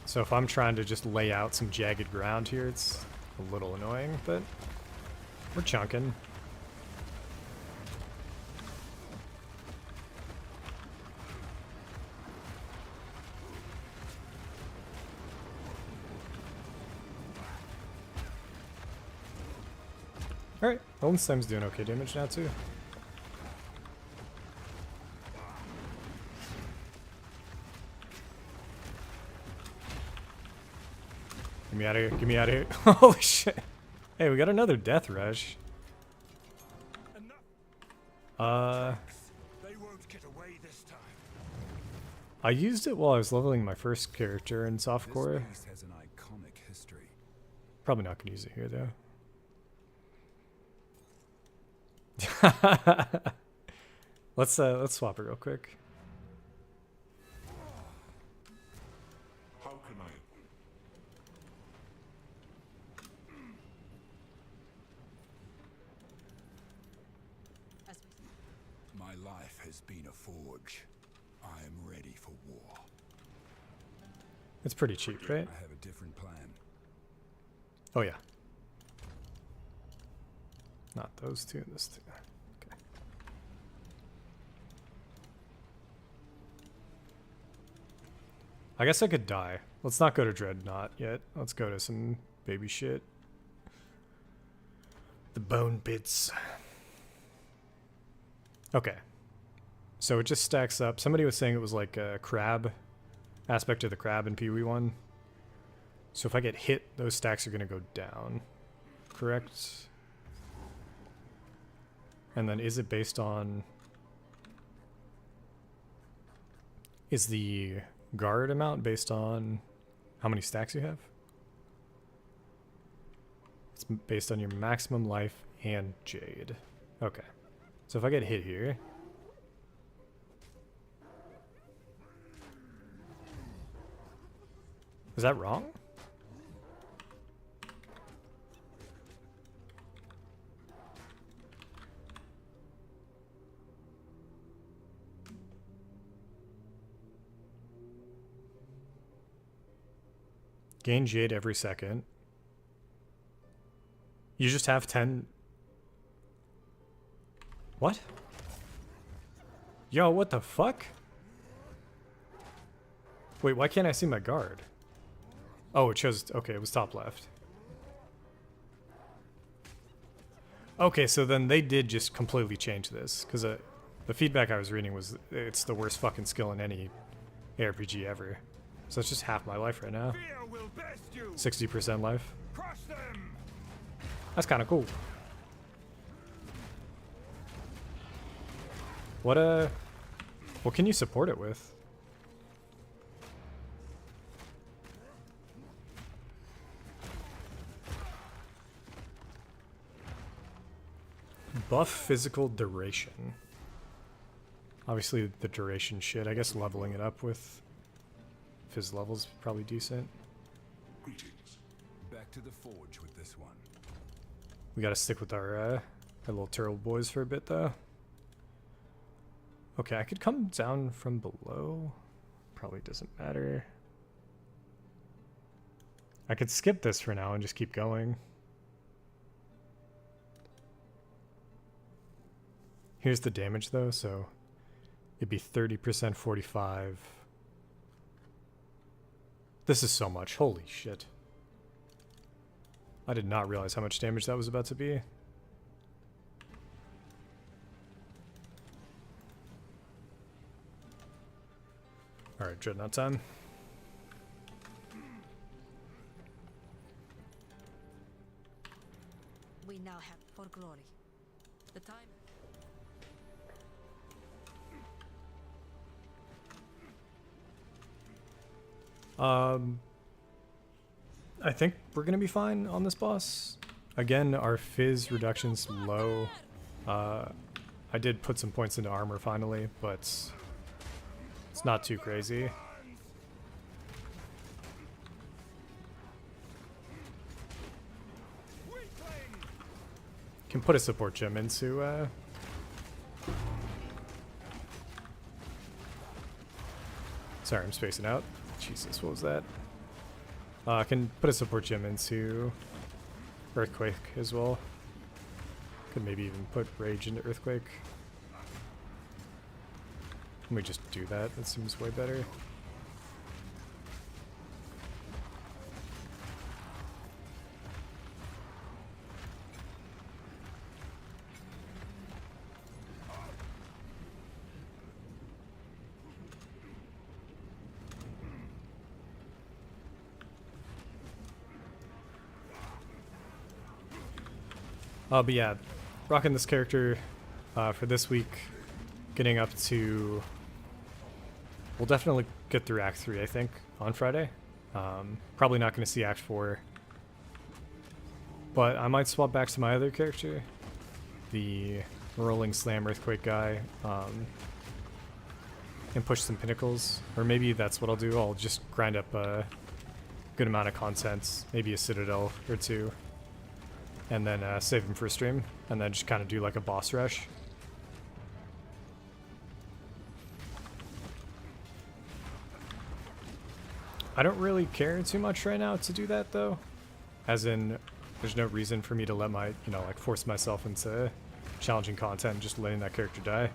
So if I'm trying to just lay out some jagged ground here, it's a little annoying, but we're chunking. Alright, Golden Stem's doing okay damage now too. Get me out of here, get me out of here. Holy shit. Hey, we got another death rush. They won't get away this time. I used it while I was leveling my first character in softcore. This place has an iconic history. Probably not gonna use it here though. Let's swap it real quick. How can I? My life has been a forge. I am ready for war. It's pretty cheap, right? I have a different plan. Oh yeah. Not those two, this two. Okay. I guess I could die. Let's not go to Dreadnought yet. Let's go to some baby shit. The bone bits. Okay. So it just stacks up. Somebody was saying it was like a crab aspect of the crab in Pee-wee 1. So if I get hit, those stacks are going to go down. Correct? And then is it based on... Is the guard amount based on how many stacks you have? It's based on your maximum life and Jade. Okay. So if I get hit here... Is that wrong? Gain Jade every second. You just have 10... What? Yo, what the fuck? Wait, why can't I see my guard? Oh, it shows... Okay, it was top left. Okay, so then they did just completely change this. Because the feedback I was reading was it's the worst fucking skill in any ARPG ever. So it's just half my life right now. Fear will best you. 60% life. Crush them. That's kind of cool. What can you support it with? Buff physical duration. Obviously the duration shit. I guess leveling it up with phys levels probably decent. Greetings. Back to the forge with this one. We gotta stick with our little turtle boys for a bit though. Okay, I could come down from below. Probably doesn't matter. I could skip this for now and just keep going. Here's the damage though, so it'd be 30%, 45. This is so much. Holy shit. I did not realize how much damage that was about to be. Alright, Dreadnought time. We now have for glory. The time. I think we're gonna be fine on this boss. Again, our fizz reduction's low. I did put some points into armor finally, but it's not too crazy. Can put a support gem into sorry, I'm spacing out. Jesus, what was that? I can put a support gem into Earthquake as well. Could maybe even put Rage into Earthquake. Let me just do that. That seems way better. But yeah, rocking this character for this week, getting up to... We'll definitely get through Act 3, I think, on Friday. Probably not going to see Act 4. But I might swap back to my other character, the Rolling Slam Earthquake guy, and push some Pinnacles. Or maybe that's what I'll do. I'll just grind up a good amount of content, maybe a Citadel or two, and then save him for a stream, and then just kind of do like a boss rush. I don't really care too much right now to do that though, as in there's no reason for me to let my, you know, like force myself into challenging content and just letting that character die.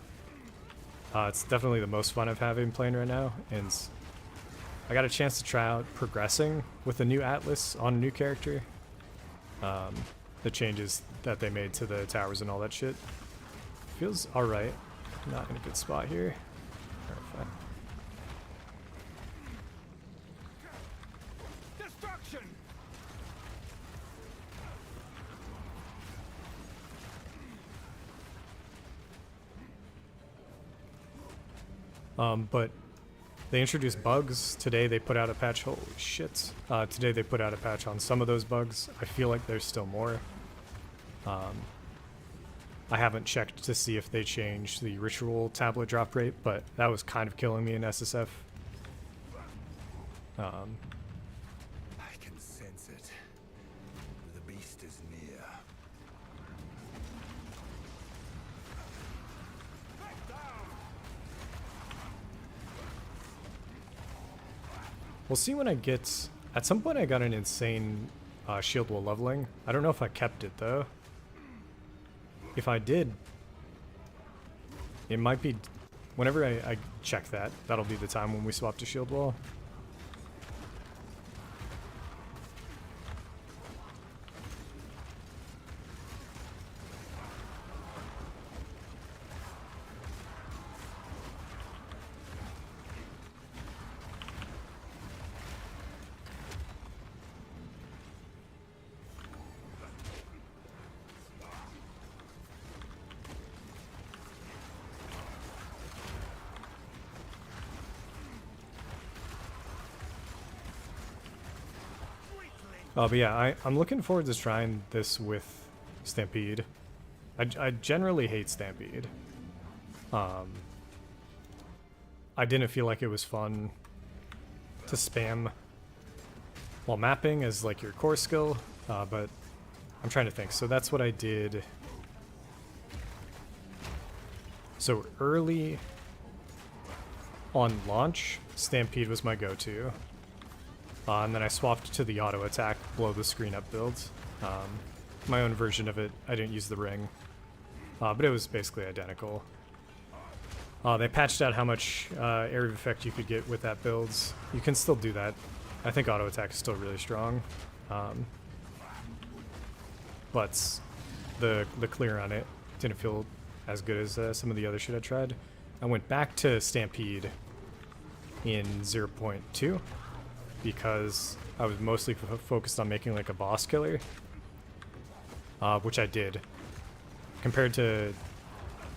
It's definitely the most fun I've having playing right now, and I got a chance to try out progressing with the new Atlas on a new character. The changes that they made to the towers and all that shit. Feels alright. Not in a good spot here. Alright, fine. Destruction. But they introduced bugs. Today they put out a patch. Holy shit. Today they put out a patch on some of those bugs. I feel like there's still more. I haven't checked to see if they changed the ritual tablet drop rate, but that was kind of killing me in SSF. I can sense it. The beast is near. We'll see when I get... At some point I got an insane shield wall leveling. I don't know if I kept it though. If I did, it might be... Whenever I check that, that'll be the time when we swap to shield wall. But yeah, I'm looking forward to trying this with Stampede. I generally hate Stampede. I didn't feel like it was fun to spam while mapping as like your core skill, but I'm trying to think. So that's what I did. So early on launch, Stampede was my go-to. And then I swapped to the auto attack, blow the screen up build. My own version of it, I didn't use the ring, but it was basically identical. They patched out how much area of effect you could get with that build. You can still do that. I think auto attack is still really strong. But the clear on it didn't feel as good as some of the other shit I tried. I went back to Stampede in 0.2 because I was mostly focused on making like a boss killer, which I did. Compared to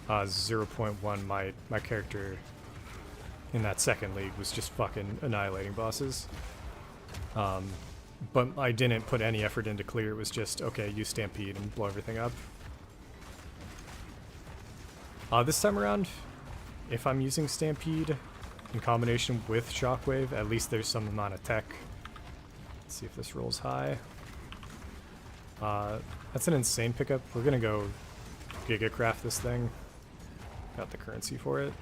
0.1, my character in that second league was just fucking annihilating bosses. But I didn't put any effort into clear. It was just, okay, use Stampede and blow everything up. This time around, if I'm using Stampede in combination with Shockwave, at least there's some amount of tech. Let's see if this rolls high. That's an insane pickup. We're gonna go Gigacraft this thing. Got the currency for it.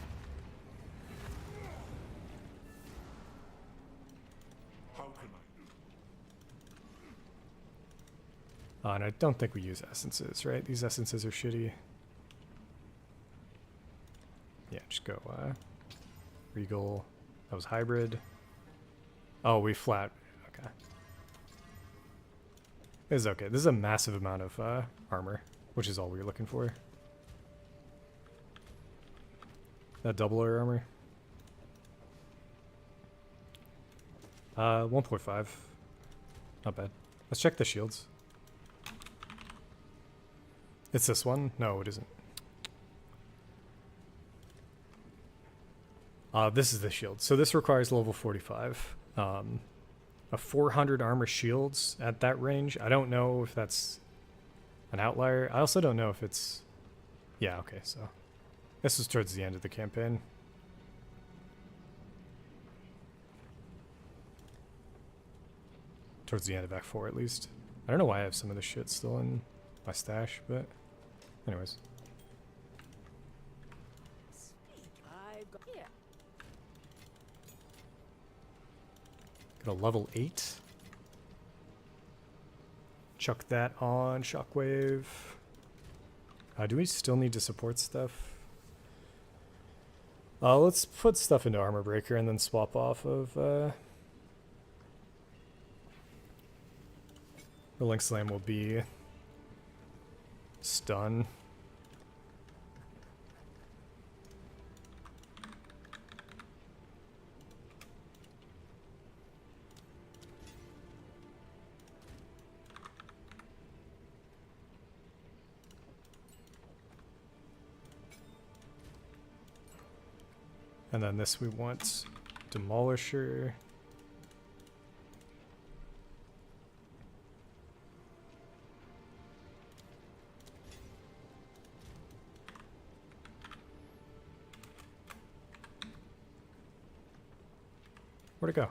How can I? And I don't think we use essences, right? These essences are shitty. Yeah, just go Regal. That was hybrid. Oh, we flat. Okay. It's okay. This is a massive amount of armor, which is all we were looking for. That double our armor. 1.5. Not bad. Let's check the shields. It's this one? No, it isn't. This is the shield. So this requires level 45. A 400 armor shields at that range. I don't know if that's an outlier. I also don't know if it's... Yeah, okay, so... This was towards the end of the campaign. Towards the end of Act 4, at least. I don't know why I have some of this shit still in my stash, but... Anyways. I've got here. Got a level 8. Chuck that on Shockwave. Do we still need to support stuff? Let's put stuff into Armor Breaker and then swap off of the Link Slam will be stun. And then this we want Demolisher. Where'd it go?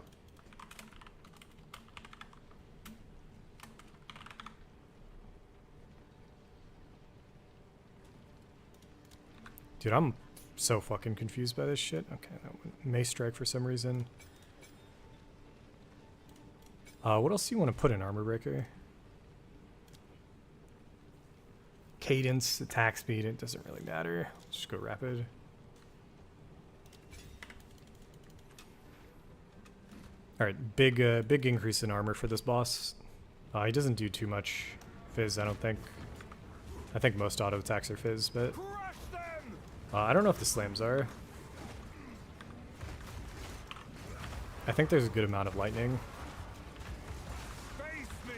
Dude, I'm so fucking confused by this shit. Okay, that one may strike for some reason. What else do you want to put in Armor Breaker? Cadence, attack speed, it doesn't really matter. Let's just go rapid. Alright, big increase in armor for this boss. He doesn't do too much fizz, I don't think. I think most auto attacks are fizz, but Crush them! I don't know if the slams are. I think there's a good amount of lightning. Face me!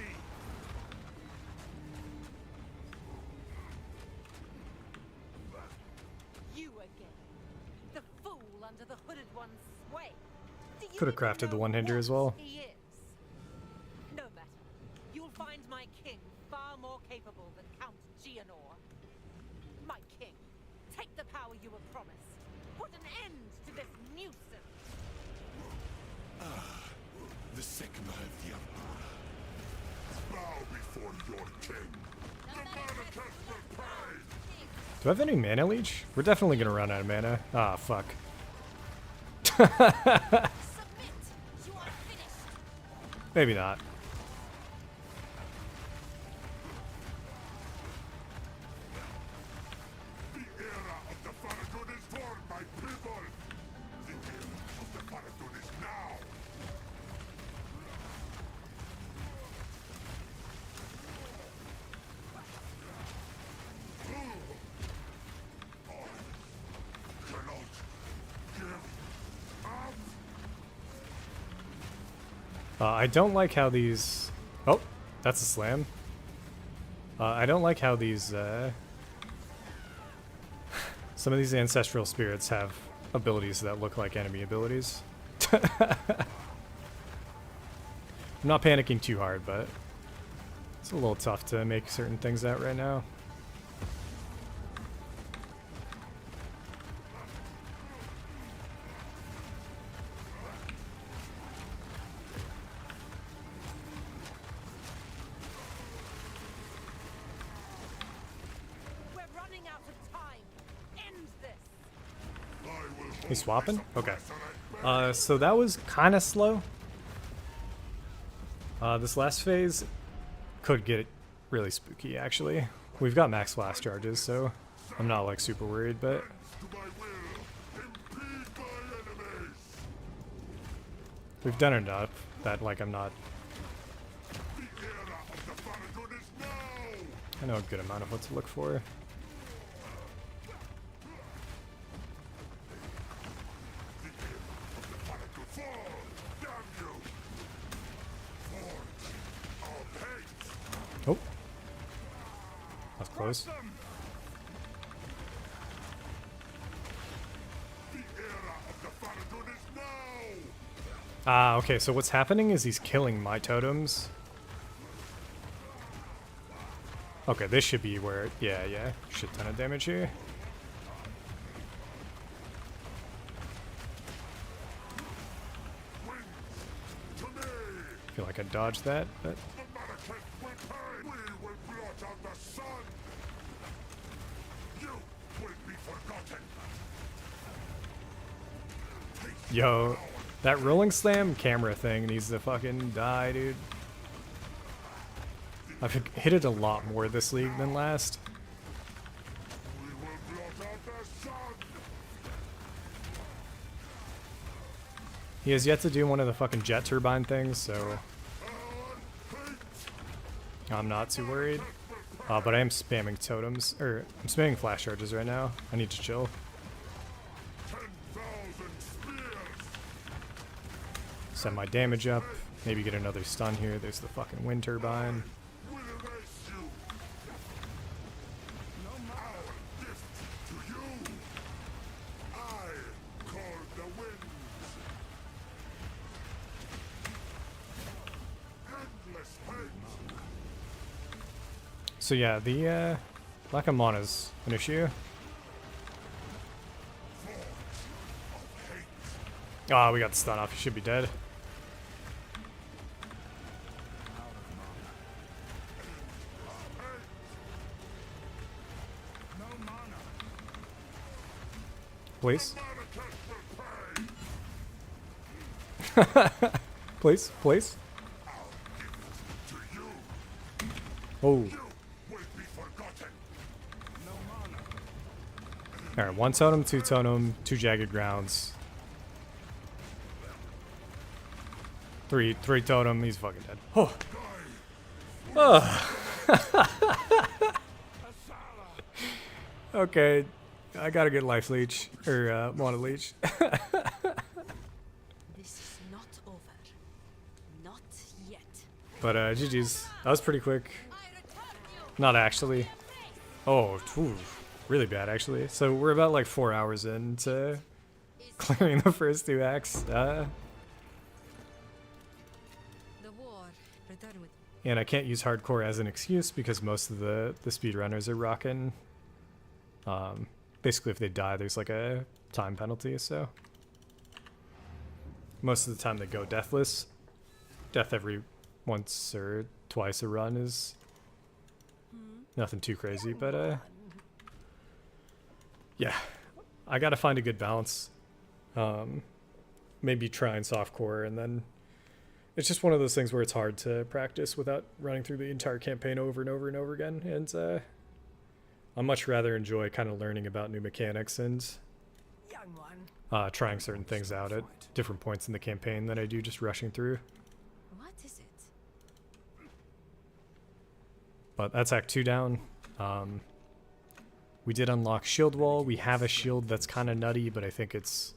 You again. The fool under the hooded one's sway. Do you Could have even crafted the know one-hander what as well. he is? No matter. my king far more capable than Count Gianor. My king, take the power you were promised. Put an end to this nuisance. The Sigma of the Emperor. Bow before your king. The Manifest will pay! Do I have any mana leech? We're definitely gonna run out of mana. Ah, fuck. Submit! You are finished! Maybe not. The era of the Faradun is born, my people! The era of the Faradun is now! Cannot give up! I don't like how these... Oh, that's a slam. I don't like how these... some of these ancestral spirits have abilities that look like enemy abilities. I'm not panicking too hard, but it's a little tough to make certain things out right now. We're running out of time. End this. I will He's swapping? Okay. hold So that was kind of slow. This last phase could get really spooky, actually. We've got max blast charges, so I'm not like super worried, but to my will. Impede my enemies! we've done enough that like I'm not... The era of the Faradun is now! I know a good amount of what to look for. The era of the Faradun fall! Damn you! Forge of hate! Oh, that's close. The era of the Faradun is now! Ah, okay, so what's happening is he's killing my totems. Okay, this should be where... Yeah, shit ton of damage here. To me! Feel like I dodged that, but... The Manifest will pay! We will blot out the sun! You will be forgotten! Yo, that rolling slam camera thing needs to fucking die, dude. I've hit it a lot more this league than last. We will blot out the sun! He has yet to do one of the fucking jet turbine things, so I'm not too worried. But I am spamming totems, or I'm spamming flash charges right now. I need to chill. 10,000 spears! Set my damage up. Maybe get another stun here. There's the fucking wind turbine. Will erase you! Our gift to you! I call the winds! Endless hate! So yeah, the lack of mana's an issue. Ah, we got the stun off. He should be dead. Please. Please, please. To you! Oh. You will be forgotten! Alright, one totem, two totem, two jagged grounds. Three totem, he's fucking dead. Oh. Okay, I gotta get life leech, or mana leech. This is not over. Not yet. But GG's, that was pretty quick. I return you! Not actually. Oh, phew, really bad actually. So we're about like 4 hours into clearing the first 2 acts. The war. Return with And I can't use hardcore as an excuse because most of the speedrunners are rocking. Basically, if they die, there's like a time penalty, so most of the time they go deathless. Death every once or twice a run is nothing too crazy, but yeah, I gotta find a good balance. Maybe try and softcore, and then it's just one of those things where it's hard to practice without running through the entire campaign over and over and over again. And I much rather enjoy kind of learning about new mechanics and Young one. trying certain things out at different points in the campaign than I do just rushing through. What is it? But that's Act 2 down. We did unlock Shield Wall. We have a shield that's kind of nutty, but I think it's,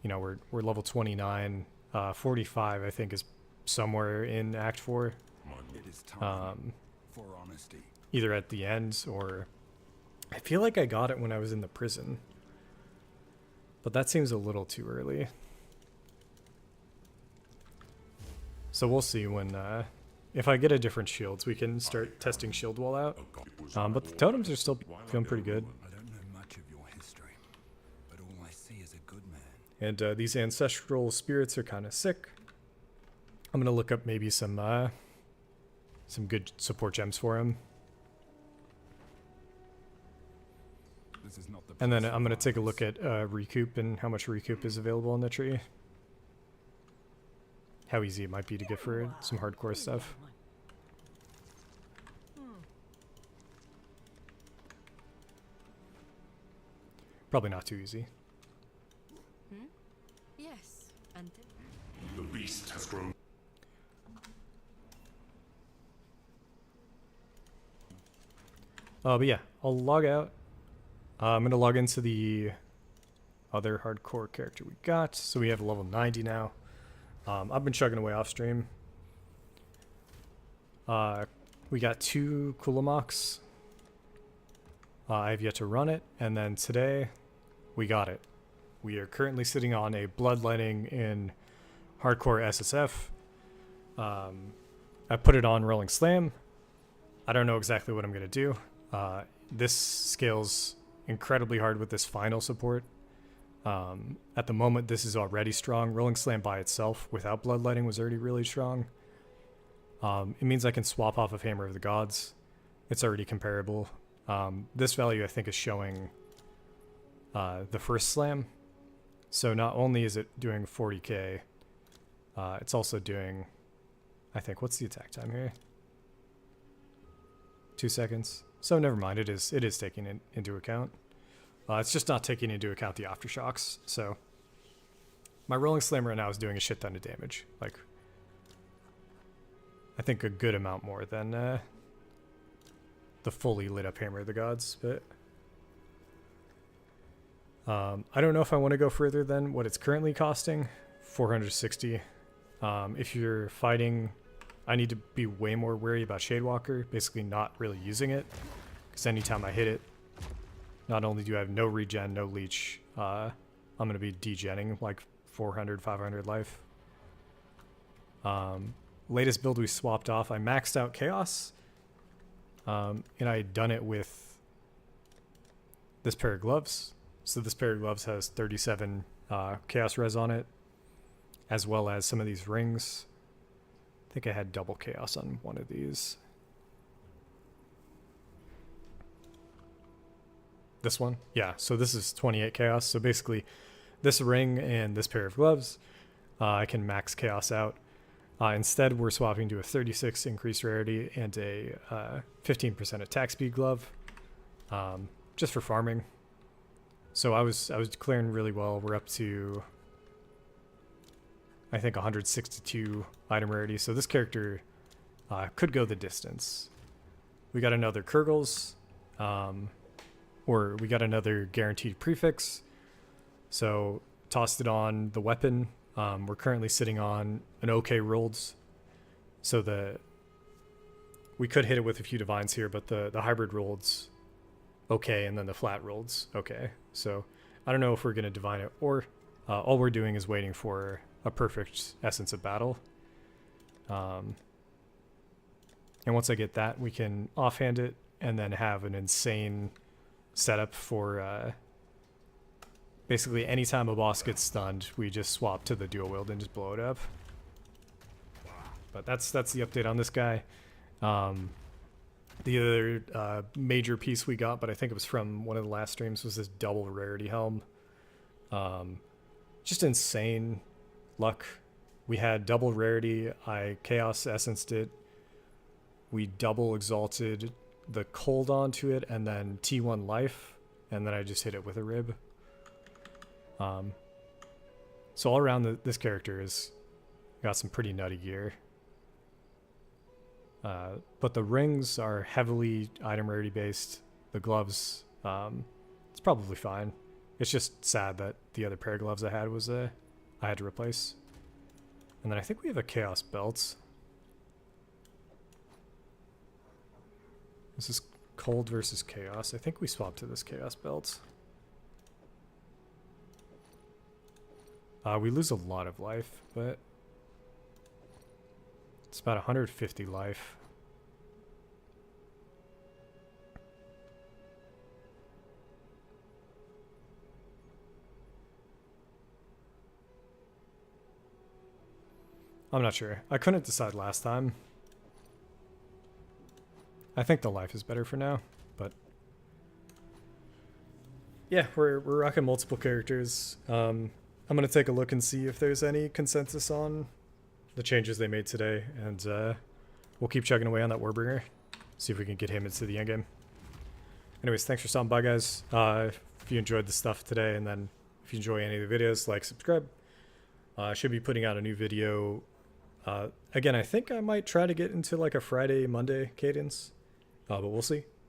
you know, we're level 29. 45, I think, is somewhere in Act 4. It is time for honesty. Either at the end or... I feel like I got it when I was in the prison. But that seems a little too early. So we'll see when... if I get a different shields, we can start testing Shield Wall out. But the totems are still feeling pretty good. I don't know much of your history, but all I see is a good man. And these ancestral spirits are kind of sick. I'm gonna look up maybe some good support gems for him. This is not the And then place I'm for gonna take a look violence. at recoup and how much recoup is available in the tree. How easy it might be to get for some hardcore stuff. Probably not too easy. Yes, and The beast has grown. But yeah, I'll log out. I'm gonna log into the other hardcore character we got. So we have level 90 now. I've been chugging away off stream. We got 2 Kulamoks. I have yet to run it, and then today we got it. We are currently sitting on a bloodletting in hardcore SSF. I put it on Rolling Slam. I don't know exactly what I'm going to do. This scales incredibly hard with this final support. At the moment, this is already strong. Rolling Slam by itself without bloodletting was already really strong. It means I can swap off of Hammer of the Gods. It's already comparable. This value, I think, is showing the first slam. So not only is it doing 40k, it's also doing, I think, what's the attack time here? 2 seconds. So never mind, it is taking it into account. It's just not taking into account the aftershocks. So my Rolling Slam right now is doing a shit ton of damage. Like, I think a good amount more than the fully lit up Hammer of the Gods, but I don't know if I want to go further than what it's currently costing, 460. If you're fighting, I need to be way more wary about Shadewalker, basically not really using it, because anytime I hit it, not only do I have no regen, no leech, I'm going to be degenning like 400, 500 life. Latest build we swapped off, I maxed out Chaos, and I had done it with this pair of gloves. So this pair of gloves has 37 Chaos Res on it, as well as some of these rings. I think I had double Chaos on one of these. This one? Yeah, so this is 28 Chaos. So basically, this ring and this pair of gloves, I can max Chaos out. Instead, we're swapping to a 36 increased rarity and a 15% attack speed glove, just for farming. So I was declaring really well. We're up to, I think, 162 item rarity. So this character could go the distance. We got another Kurgles, or we got another guaranteed prefix. So tossed it on the weapon. We're currently sitting on an OK rolled, so we could hit it with a few divines here, but the hybrid rolleds OK, and then the flat rolleds OK. So I don't know if we're going to divine it, or all we're doing is waiting for a perfect Essence of Battle. And once I get that, we can offhand it and then have an insane setup for basically anytime a boss gets stunned, we just swap to the dual wield and just blow it up. But that's the update on this guy. The other major piece we got, but I think it was from one of the last streams, was this double rarity helm. Just insane luck. We had double rarity, I chaos essenced it, we double exalted the cold onto it, and then T1 life, and then I just hit it with a rib. So all around this character is got some pretty nutty gear. But the rings are heavily item rarity based. The gloves, it's probably fine. It's just sad that the other pair of gloves I had was I had to replace. And then I think we have a chaos belt. This is cold versus chaos. I think we swapped to this chaos belt. We lose a lot of life, but it's about 150 life. I'm not sure. I couldn't decide last time. I think the life is better for now, but yeah, we're rocking multiple characters. I'm gonna take a look and see if there's any consensus on the changes they made today, and we'll keep chugging away on that Warbringer, see if we can get him into the endgame. Anyways, thanks for stopping by, guys. If you enjoyed the stuff today, and then if you enjoy any of the videos, like, subscribe. I should be putting out a new video. Again, I think I might try to get into like a Friday, Monday cadence, but we'll see.